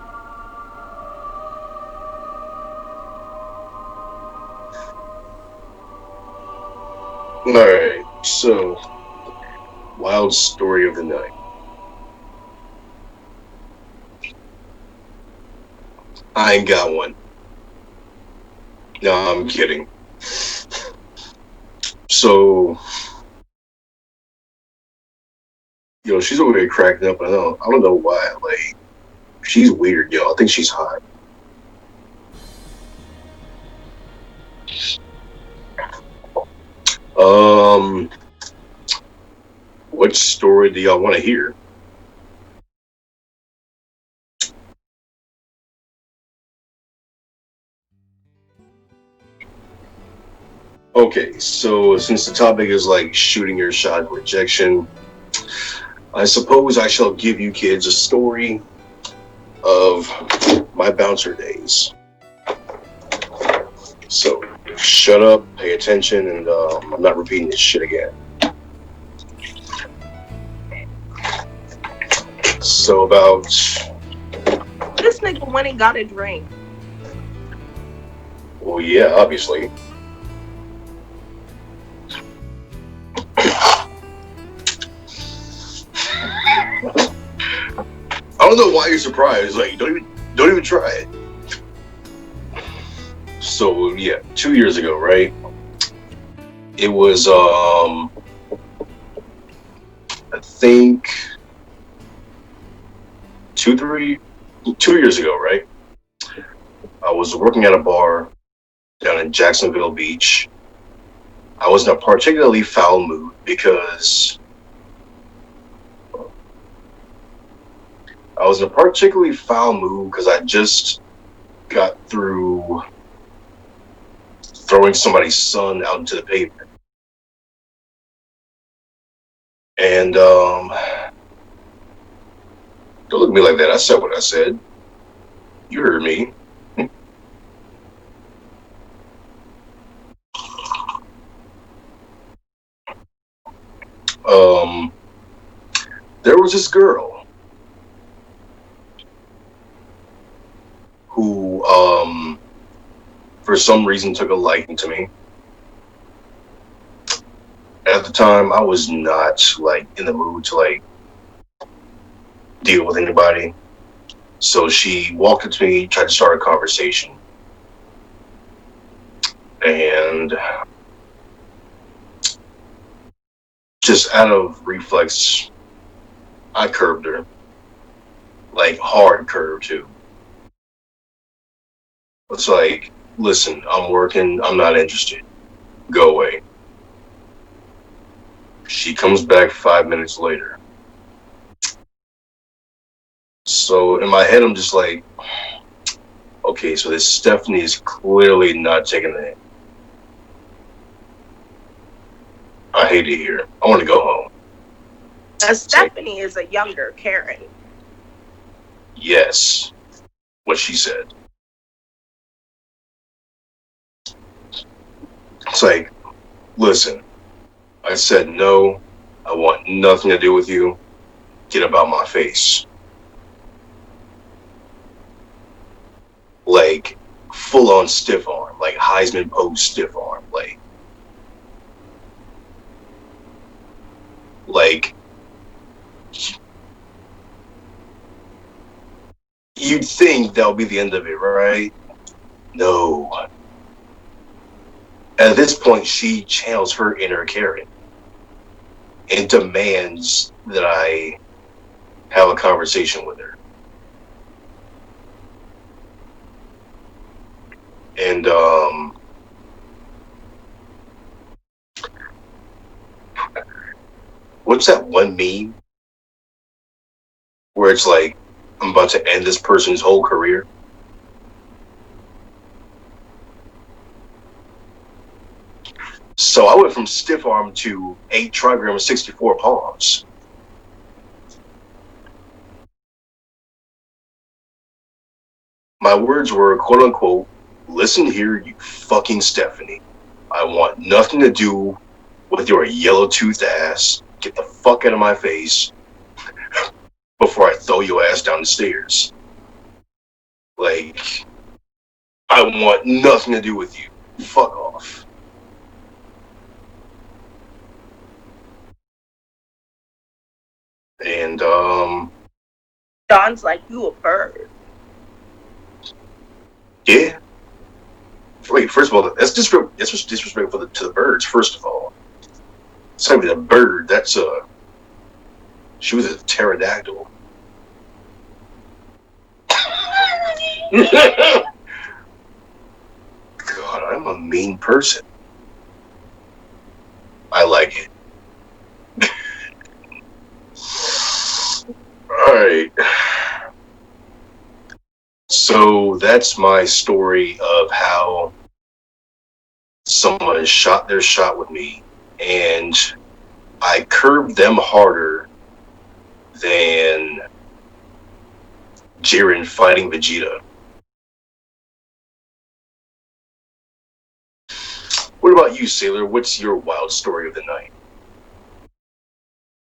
Alright, so, wild story of the night. I ain't got one. No, I'm kidding. So, she's over here cracking up. I don't know why. Like, she's weird, yo. I think she's hot. What story do y'all want to hear? Okay, so since the topic is like shooting your shot, rejection, I suppose I shall give you kids a story of my bouncer days. So shut up, pay attention, and I'm not repeating this shit again. So about This nigga went and got a drink. well, yeah, obviously. I don't know why you're surprised. Like, don't even try it. So yeah, 2 years ago, right? It was I think 2 years ago, right? I was working at a bar down in Jacksonville Beach. I was in a particularly foul mood because I just got through throwing somebody's son out into the pavement. And don't look at me like that. I said what I said. You heard me. There was this girl who for some reason took a liking to me. At the time, I was not like in the mood to like deal with anybody. So she walked up to me, tried to start a conversation, and just out of reflex, I curved her, like hard curve too. It's like, listen, I'm working, I'm not interested. Go away. She comes back 5 minutes later. So in my head, I'm just like, okay, so this Stephanie is clearly not taking the hint. I hate it here. I want to go home. Stephanie is a younger Karen. Yes, what she said. It's like, listen, I said no. I want nothing to do with you. Get about my face. Like, full on stiff arm. Like Heisman pose stiff arm. Like, you'd think that would be the end of it, right? No. At this point, she channels her inner Karen and demands that I have a conversation with her. And what's that one meme where it's like, I'm about to end this person's whole career? So I went from stiff arm to 8 trigram and 64 palms. My words were, quote unquote, listen here, you fucking Stephanie. I want nothing to do with your yellow-toothed ass. Get the fuck out of my face before I throw your ass down the stairs. Like, I want nothing to do with you. Fuck off. And Don's like, you a bird. yeah. Wait, first of all, that's disrespectful to the birds. First of all, it's not even a bird. That's she was a pterodactyl. God, I'm a mean person. I like it. Alright. So that's my story of how someone shot their shot with me, and I curved them harder than Jiren fighting Vegeta. What about you, Sailor? What's your wild story of the night?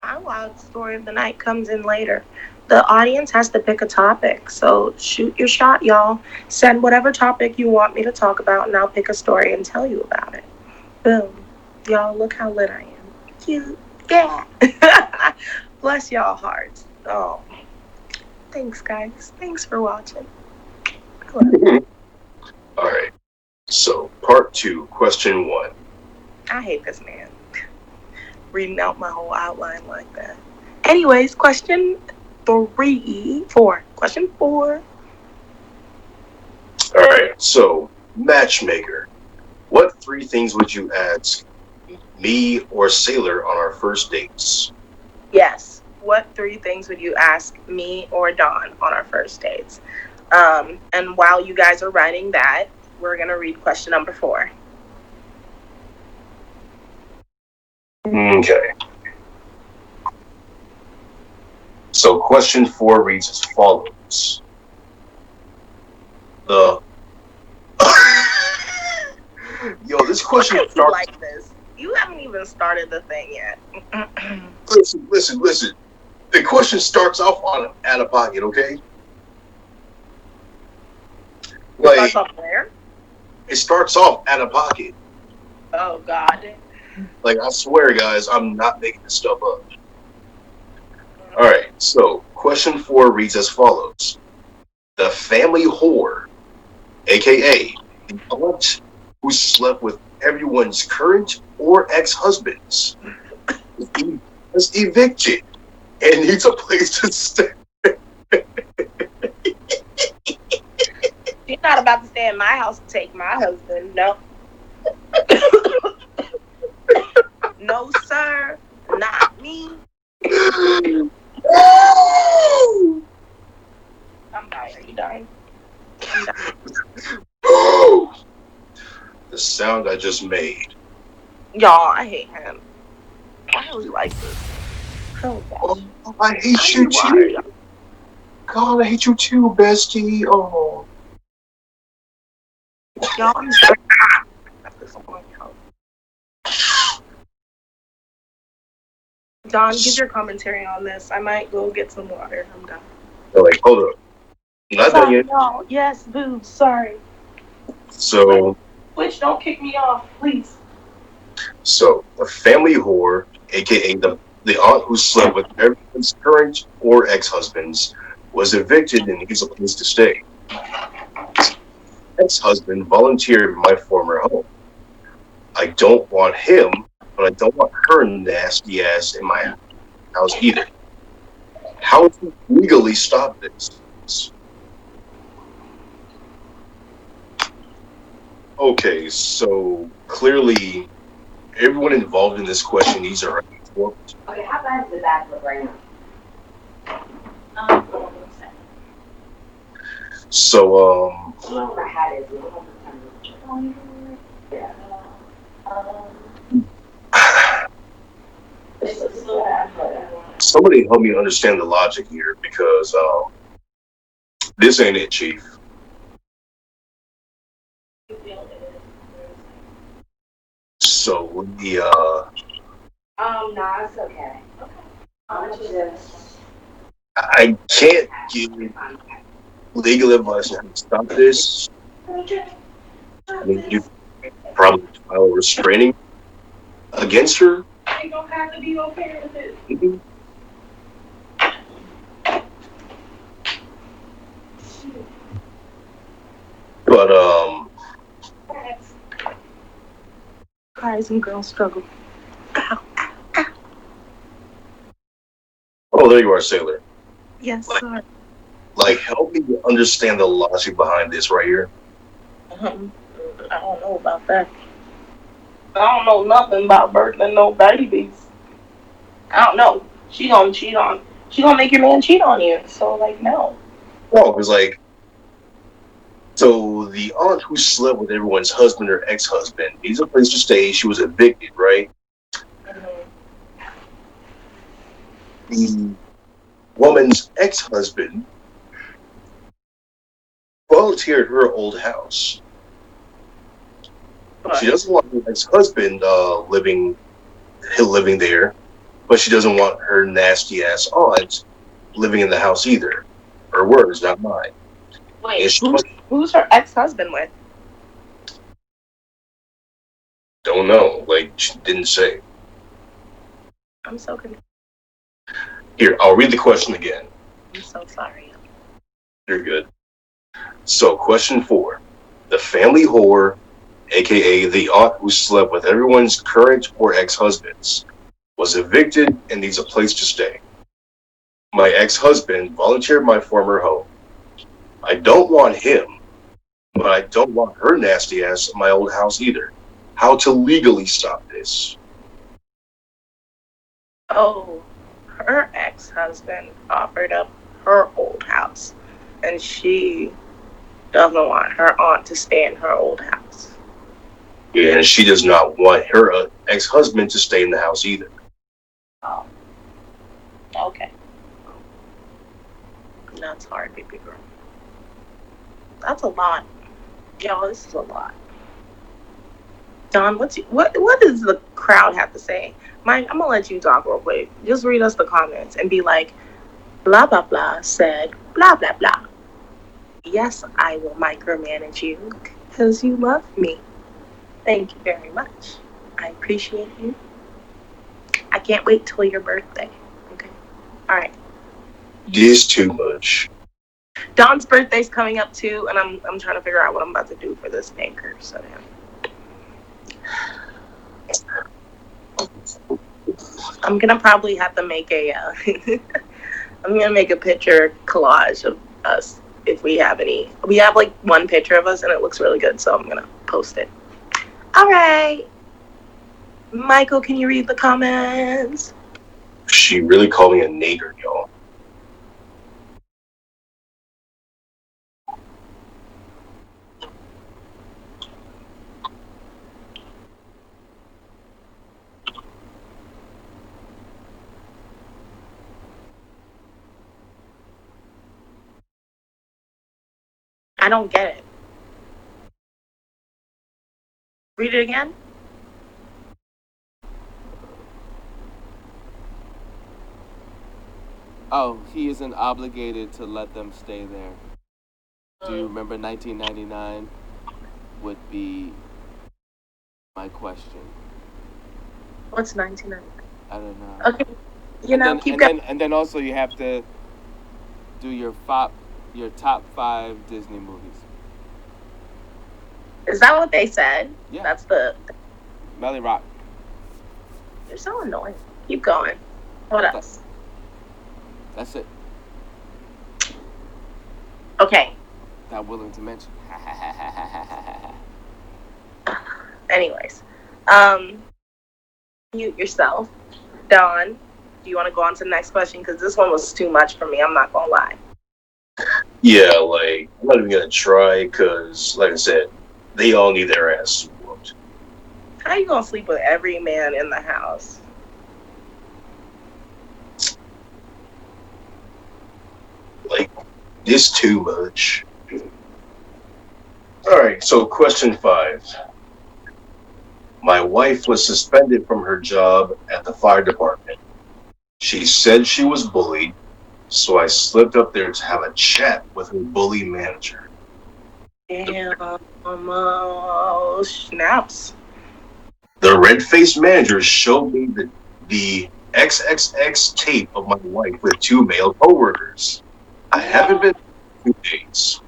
My wild story of the night comes in later. The audience has to pick a topic, so shoot your shot, y'all. Send whatever topic you want me to talk about, and I'll pick a story and tell you about it. Boom. Y'all, look how lit I am. Cute. Yeah. Bless y'all hearts. Oh, thanks, guys. Thanks for watching. All right. So, part 2, question 1. I hate this man. Reading out my whole outline like that. Anyways, question 4. Question 4. All right. So, matchmaker. What 3 things would you ask me or Sailor on our first dates? Yes. What 3 things would you ask me or Dawn on our first dates? And while you guys are writing that, we're going to read question number 4. Okay. So, question 4 reads as follows. Yo, this question Why do you starts. like this? You haven't even started the thing yet. Listen. The question starts off on out of pocket, okay? Like, Starts off where? it starts off out of pocket. Oh, God. Like, I swear, guys, I'm not making this stuff up. All right, so question 4 reads as follows. The family whore, a.k.a. the aunt who slept with everyone's current or ex-husbands, is evicted and needs a place to stay. She's not about to stay in my house and take my husband. No. No, sir. Not me. I'm dying. Are you dying? I'm dying. The sound I just made. Y'all, I hate him. Why do we like this? Oh, gosh. Oh, I hate you too. God, I hate you too, bestie. Oh. Y'all, I'm sorry. Don, give your commentary on this. I might go get some water. I'm done. Like, hold up. Not done yet. No. Yes, boo. Sorry. So, Twitch, don't kick me off, please. So, the family whore, aka the aunt who slept with everyone's current or ex-husbands, was evicted and needs a place to stay. Ex-husband volunteered my former home. I don't want him, but I don't want her nasty ass in my house either. How to legally stop this? Okay, so clearly everyone involved in this question needs a right for it. Okay, how bad is the back look right now? So, Whoever had it, yeah. somebody help me understand the logic here because this ain't it, Chief. So the No, it's okay. I can't give legal advice on how to stop this. I mean, you probably file a restraining against her. You don't have to be okay with it. Mhm. But Guys and girls struggle. oh, there you are, Sailor. Yes, sir. Like, help me understand the logic behind this right here. I don't know about that. I don't know nothing about birthing no babies. I don't know. She gonna make your man cheat on you. So, like, no. No, because like, so the aunt who slept with everyone's husband or ex-husband needs a place to stay. She was evicted, right? The woman's ex-husband volunteered her old house. She doesn't want her ex-husband living there. but she doesn't want her nasty ass aunt living in the house either. Her words, not mine. Wait, And she who's her ex-husband with? don't know. Like, she didn't say. I'm so confused. Here, I'll read the question again. I'm so sorry. You're good. So, question 4. The family whore, aka the aunt who slept with everyone's current or ex-husbands, was evicted and needs a place to stay. My ex-husband volunteered my former home. I don't want him, but I don't want her nasty ass in my old house either. How to legally stop this? Oh, her ex-husband offered up her old house, and she doesn't want her aunt to stay in her old house. And she does not want her ex-husband to stay in the house either. Oh, okay. That's hard, baby girl. That's a lot. Yo, this is a lot. Don, what does the crowd have to say? Mike, I'm gonna let you talk real quick. Just read us the comments and be like, blah blah blah said blah blah blah. Yes, I will micromanage you because you love me. Thank you very much. I appreciate you. I can't wait till your birthday. Okay. All right. This too much. Don's birthday's coming up too, and I'm trying to figure out what I'm about to do for this anchor. So yeah. I'm gonna probably have to make a. I'm gonna make a picture collage of us if we have any. We have like one picture of us, and it looks really good, so I'm gonna post it. All right, Michael, can you read the comments? She really called me a nigger, y'all. I don't get it. Read it again. Oh, he isn't obligated to let them stay there. Do you remember 1999? Would be my question. What's 1999? I don't know. Okay, you know, keep going. And then also you have to do your top 5 Disney movies. Is that what they said? Yeah. That's the. Melly Rock. You're so annoying. Keep going. What else? That's it. Okay. Not willing to mention. Anyways, mute yourself. Dawn, do you want to go on to the next question? Because this one was too much for me. I'm not gonna lie. Yeah, like, I'm not even gonna try, because, like I said, they all need their ass whooped. How you gonna sleep with every man in the house? Like, this too much. Alright, so question 5. My wife was suspended from her job at the fire department. She said she was bullied, so I slipped up there to have a chat with her bully manager. Damn, oh, snaps. The red-faced manager showed me the XXX tape of my wife with 2 male coworkers. I haven't been in 2 days.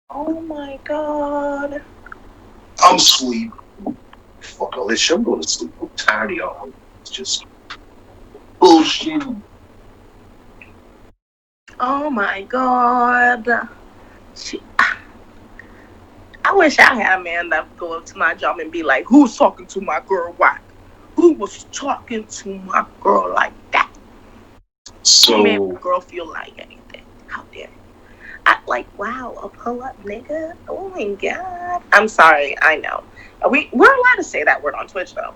Oh my god. I'm sleeping. Fuck all this shit. I'm going to sleep. I'm tired of y'all. It's just bullshit. Oh my god. I wish I had a man that would go up to my job and be like, who's talking to my girl whack? Who was talking to my girl like that? So, Who made my girl feel like anything? How dare you? I like, wow, a pull-up nigga? Oh my god. I'm sorry, I know. We're allowed to say that word on Twitch though.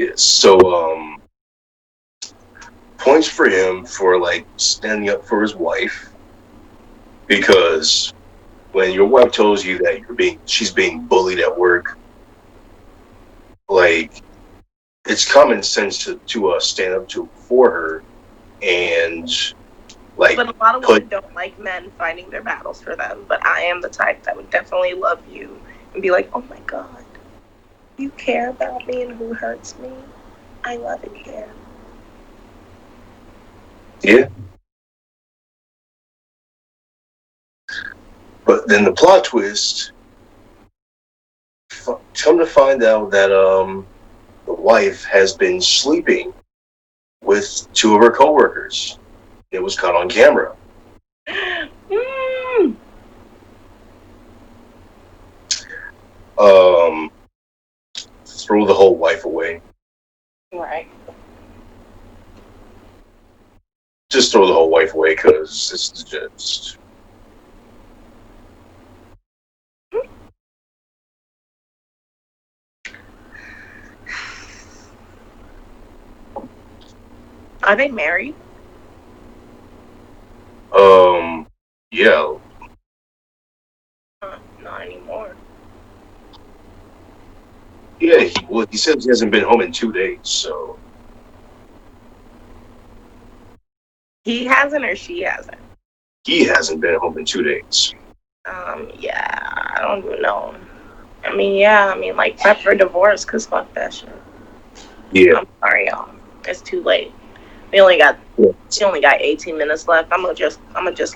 yeah, so, points for him for, like, standing up for his wife. Because when your wife tells you that she's being bullied at work, like, it's common sense to stand up for her and like But a lot of put. women don't like men fighting their battles for them. But I am the type that would definitely love you and be like, oh my God, you care about me and who hurts me? I love it here. Yeah. But then the plot twist, come to find out that the wife has been sleeping with two of her coworkers. It was caught on camera. Mm. Throw the whole wife away. Right. Just throw the whole wife away because it's just. Are they married? Yeah. Not anymore. Yeah, he says he hasn't been home in 2 days, so. He hasn't or she hasn't? He hasn't been home in 2 days. Yeah, I don't even know. I mean, like, prep for divorce, because fuck that shit. Yeah. I'm sorry, y'all. It's too late. We only got 18 minutes left. I'm gonna just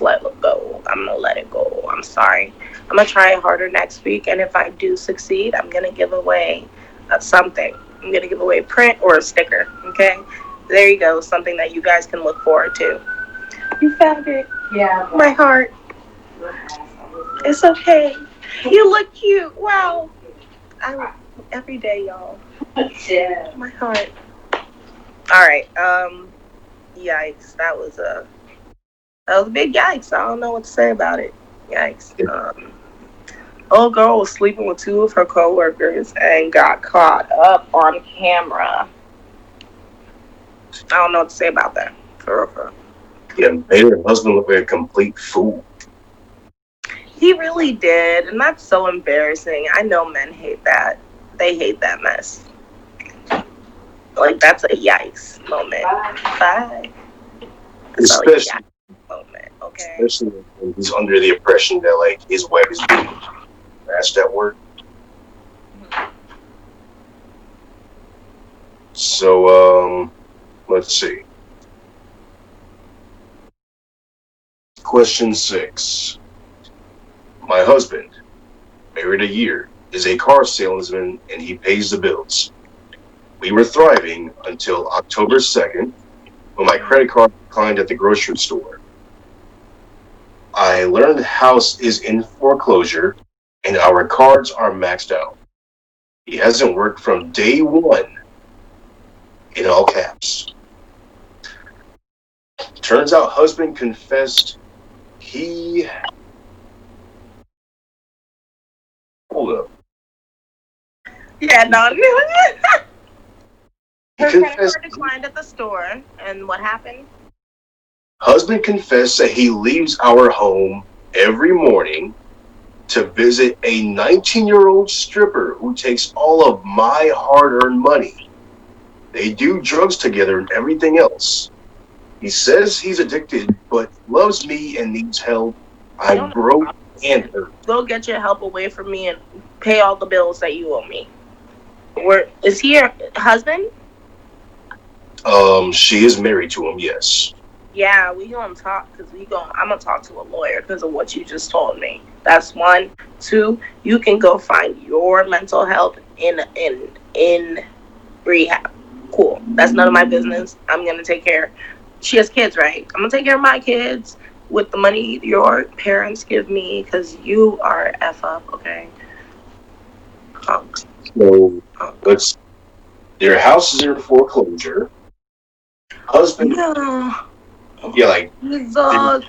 let it go. I'm gonna let it go. I'm sorry. I'm gonna try harder next week, and if I do succeed, I'm gonna give away something. I'm gonna give away a print or a sticker. Okay, there you go. Something that you guys can look forward to. You found it. Yeah. My heart. It's okay. You look cute. Wow. Every day, y'all. Yeah. My heart. All right. Yikes. That was a big yikes. I don't know what to say about it. Yikes. Old girl was sleeping with two of her coworkers and got caught up on camera. I don't know what to say about that. For real. Yeah, made her husband look like a complete fool. He really did, and that's so embarrassing. I know men hate that. They hate that mess. Like, that's a yikes moment. Bye. That's a yikes moment, okay? Especially when he's under the impression that, like, his wife is being harassed at work. So, let's see. Question 6. My husband, married a year, is a car salesman and he pays the bills. We were thriving until October 2nd when my credit card declined at the grocery store. I learned the house is in foreclosure and our cards are maxed out. He hasn't worked from day one, in all caps. Turns out husband confessed he... Hold up. Yeah, no. Her credit confessed, card declined at the store, and what happened? Husband confessed that he leaves our home every morning to visit a 19-year-old stripper who takes all of my hard-earned money. They do drugs together and everything else. He says he's addicted, but loves me and needs help. I'm broke and hurt. Go get your help away from me and pay all the bills that you owe me. Is he your husband? She is married to him, yes. Yeah, we gonna talk because I'm gonna talk to a lawyer because of what you just told me. That's 1. 2, you can go find your mental health in rehab. Cool. That's none of my business. I'm gonna take care. She has kids, right? I'm gonna take care of my kids with the money your parents give me because you are F up, okay? Hunks. So their house is in foreclosure. Husband, yeah, like Jesus,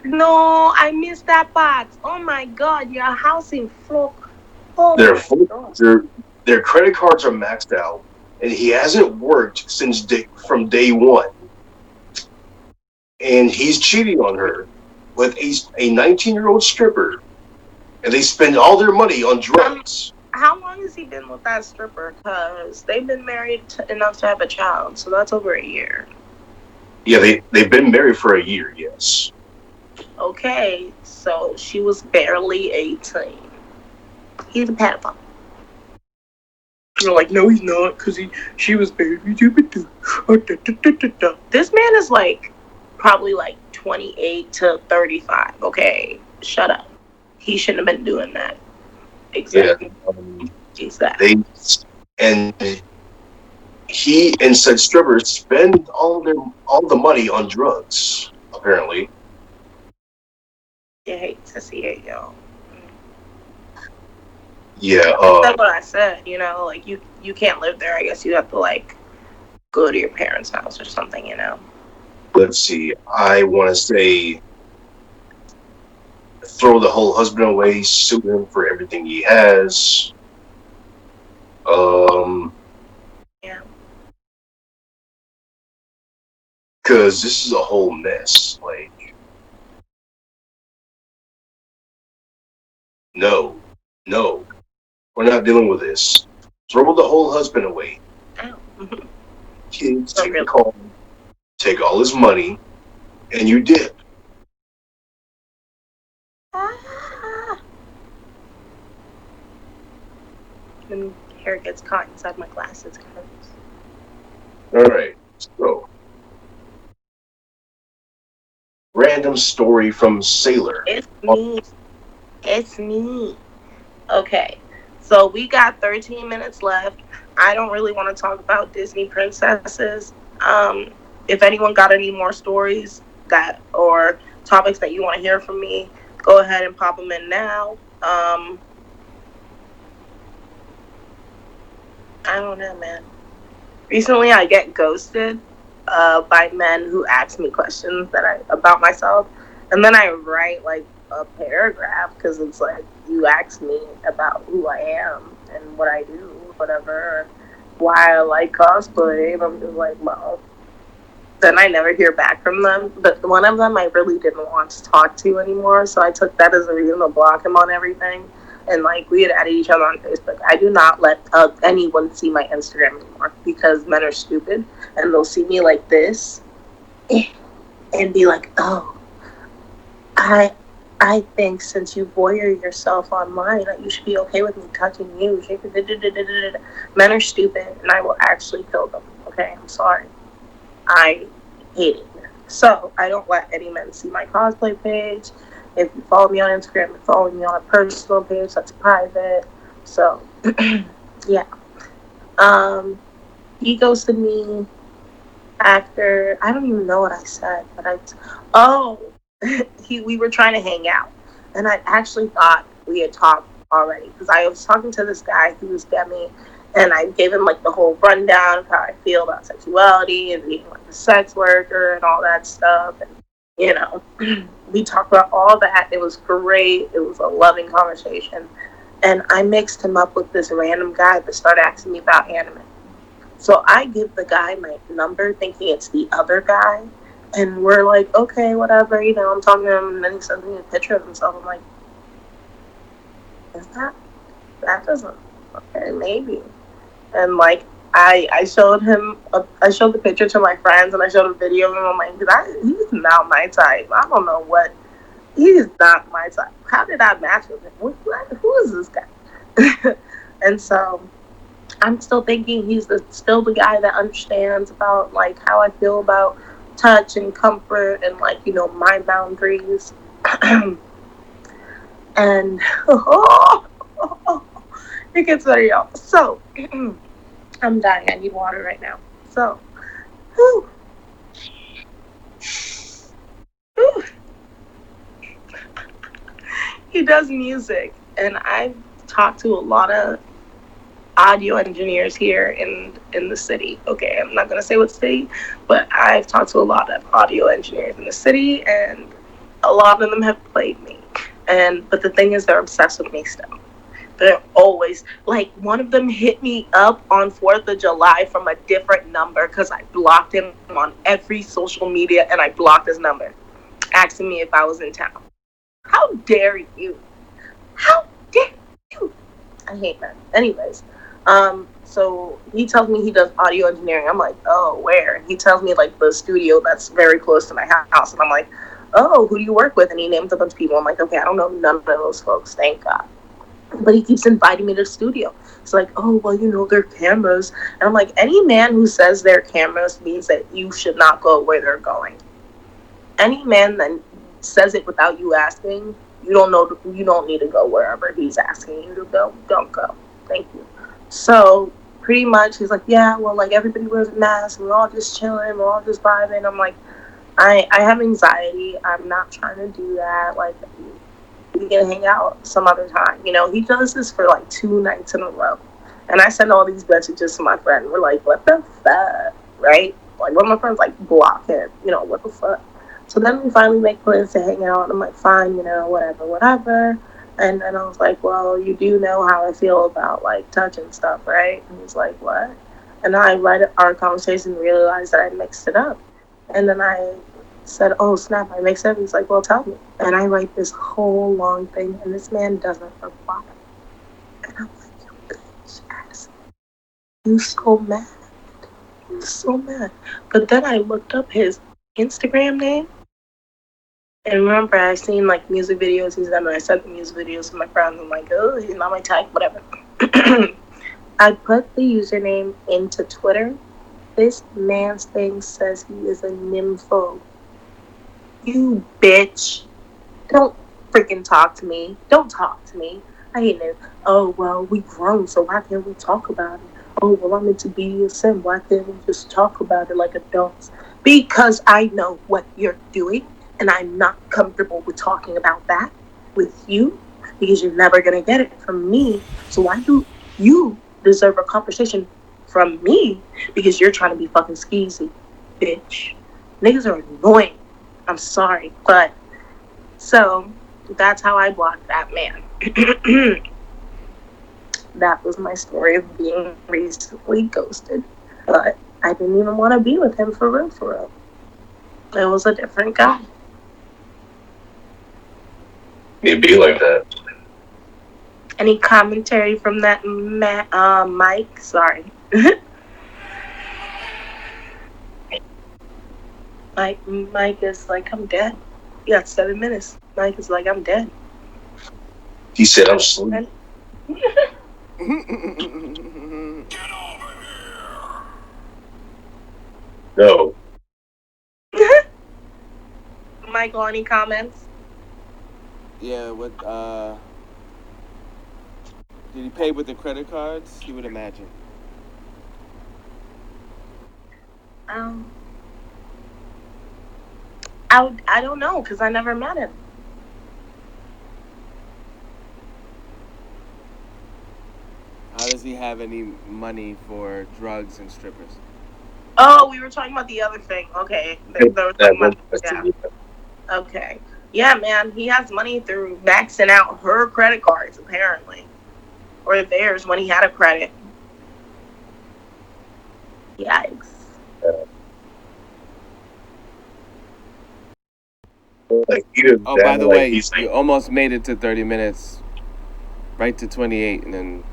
no, I missed that part. Oh my God, your house in flock. Oh their credit cards are maxed out, and he hasn't worked from day one. And he's cheating on her with a 19-year-old stripper, and they spend all their money on drugs. How long has he been with that stripper? Because they've been married enough to have a child, so that's over a year. Yeah, they've been married for a year. Yes. Okay, so she was barely 18. He's a pedophile. You're like, no, he's not, because she was barely. This man is like probably like 28 to 35. Okay, shut up. He shouldn't have been doing that. Exactly. Yeah. Exactly. And he and said strippers spend all the money on drugs. Apparently. You hate to see it, yo. Yeah. That's what I said. You know, like you can't live there. I guess you have to like go to your parents' house or something. You know. Let's see. I want to say throw the whole husband away, sue him for everything he has. Yeah. Because this is a whole mess. Like, no, we're not dealing with this. Throw the whole husband away. Ow. Kids, take the call, take all his money, and you dip. When hair gets caught inside my glasses, it hurts. All right, so random story from Sailor. It's me. It's me. Okay, so we got 13 minutes left. I don't really want to talk about Disney princesses. If anyone got any more stories that or topics that you want to hear from me, go ahead and pop them in now. I don't know, man. Recently, I get ghosted by men who ask me questions about myself, and then I write like a paragraph because it's like you asked me about who I am and what I do, whatever, or why I like cosplay, and I'm just like, well. Then I never hear back from them. But one of them I really didn't want to talk to anymore, so I took that as a reason to block him on everything. And like we had added each other on Facebook. I do not let anyone see my Instagram anymore because men are stupid and they'll see me like this and be like, "Oh, I think since you voyeur yourself online, that you should be okay with me touching you." Men are stupid, and I will actually kill them. Okay, I'm sorry. I hate it. So I don't let any men see my cosplay page. If you follow me on Instagram, you follow me on a personal page that's private. So yeah. He ghosted me after I don't even know what I said, but we were trying to hang out, and I actually thought we had talked already because I was talking to this guy who was demi. And I gave him like the whole rundown of how I feel about sexuality and being like a sex worker and all that stuff. And, you know, we talked about all that. It was great. It was a loving conversation. And I mixed him up with this random guy that started asking me about anime. So I give the guy my number thinking it's the other guy. And we're like, okay, whatever. You know, I'm talking to him and then he sends me a picture of himself. I'm like, is that doesn't, okay, maybe. And like I showed him, I showed the picture to my friends, and I showed a video of him. I'm like, he's not my type. I don't know what. He is not my type. How did I match with him? Who is this guy? And so I'm still thinking he's still the guy that understands about like how I feel about touch and comfort and like, you know, my boundaries. And it gets better, y'all. So I'm dying. I need water right now. So, whew. Whew. He does music, and I've talked to a lot of audio engineers here in the city. Okay, I'm not gonna say what city, but I've talked to a lot of audio engineers in the city, and a lot of them have played me. But the thing is, they're obsessed with me still. They're always like, one of them hit me up on 4th of July from a different number because I blocked him on every social media and I blocked his number, asking me if I was in town. How dare you? How dare you? I hate men. Anyways, so he tells me he does audio engineering. I'm like, oh, where? He tells me like the studio that's very close to my house, and I'm like, oh, who do you work with? And he names a bunch of people. I'm like, okay, I don't know none of those folks. Thank God. But he keeps inviting me to the studio. It's like, oh, well, they're cameras. And I'm like, any man who says they're cameras means that you should not go where they're going. Any man that says it without you asking, you don't need to go wherever he's asking you to go. Don't go. Thank you. So pretty much he's like, yeah, well, like everybody wears a mask. We're all just chilling. We're all just vibing. I'm like, I have anxiety. I'm not trying to do that. Like, we can hang out some other time. He does this for like 2 nights in a row. And I send all these messages to my friend. We're like, what the fuck? Right? Like, one of my friends, like, block him. What the fuck? So then we finally make plans to hang out. And I'm like, fine, whatever. And then I was like, well, you do know how I feel about, like, touch and stuff, right? And he's like, what? And then I read our conversation and realized that I mixed it up. And then I said, oh, snap, I mixed it up. He's like, well, tell me. And I write this whole long thing, and this man doesn't reply. And I'm like, you bitch ass. You so mad. You so mad. But then I looked up his Instagram name. And remember, I seen like music videos he's done, and I sent the music videos to my friends. I'm like, oh, he's not my type, whatever. I put the username into Twitter. This man's thing says he is a nympho. You bitch. Don't freaking talk to me. Don't talk to me. I hate it. Oh, well, we grown, so why can't we talk about it? Oh, well, I'm into BDSM. Why can't we just talk about it like adults? Because I know what you're doing, and I'm not comfortable with talking about that with you, because you're never going to get it from me. So why do you deserve a conversation from me? Because you're trying to be fucking skeezy, bitch. Niggas are annoying. I'm sorry, but... So, that's how I blocked that man. That was my story of being recently ghosted. But I didn't even want to be with him for real. It was a different guy. It'd be like that. Any commentary from that Mike? Sorry. Mike is like, I'm dead. You got 7 minutes. Mike is like, I'm dead. He said, I'm sleeping. Get over here! No. Michael, any comments? Yeah, did he pay with the credit cards? You would imagine. I don't know, because I never met him. How does he have any money for drugs and strippers? Oh, we were talking about the other thing. Okay. Okay. Yeah, man. He has money through maxing out her credit cards, apparently. Or theirs when he had a credit. Yikes. Oh, by the way, you almost made it to 30 minutes. Right to 28, and then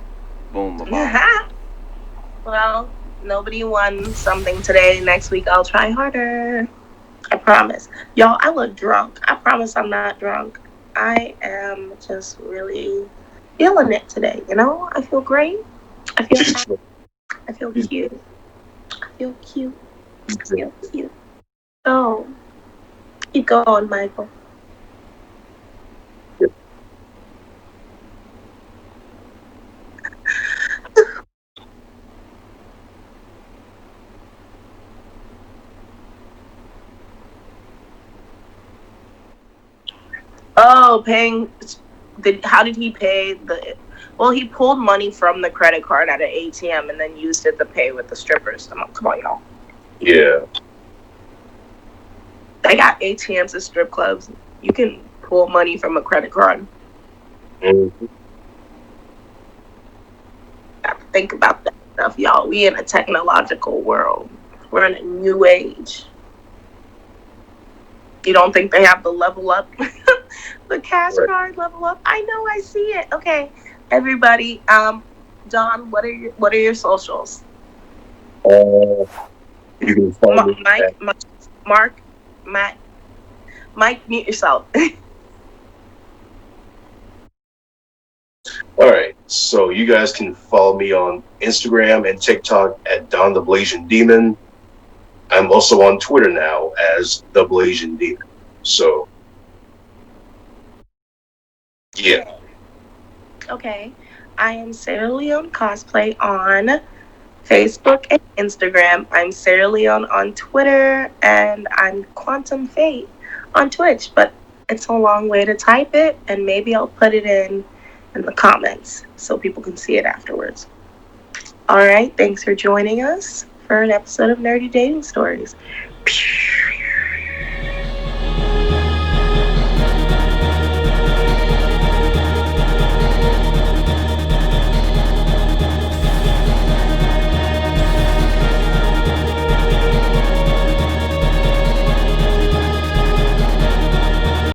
boom. Well, nobody won something today. Next week, I'll try harder. I promise. Y'all, I look drunk. I promise I'm not drunk. I am just really feeling it today, I feel great. I feel happy. I feel cute. I feel cute. So, keep going, Michael. Oh, how did he pay well, he pulled money from the credit card at an ATM and then used it to pay with the strippers. Come on, y'all. Yeah. They got ATMs at strip clubs. You can pull money from a credit card. Mm-hmm. Got to think about that stuff, y'all. We in a technological world. We're in a new age. You don't think they have the level up? The cash card level up? I know, I see it. Okay. everybody. Don, what are your socials? You can follow me at, Mark, Matt, Mike, mute yourself. all right. So you guys can follow me on Instagram and TikTok at Don the Blasian Demon. I'm also on Twitter now as the Blasian Demon. So yeah. Okay. I am Sarah Leone Cosplay on Facebook and Instagram. I'm Sarah Leone on Twitter, and I'm Quantum Fate on Twitch. But it's a long way to type it, and maybe I'll put it in the comments so people can see it afterwards. All right. Thanks for joining us for an episode of Nerdy Dating Stories.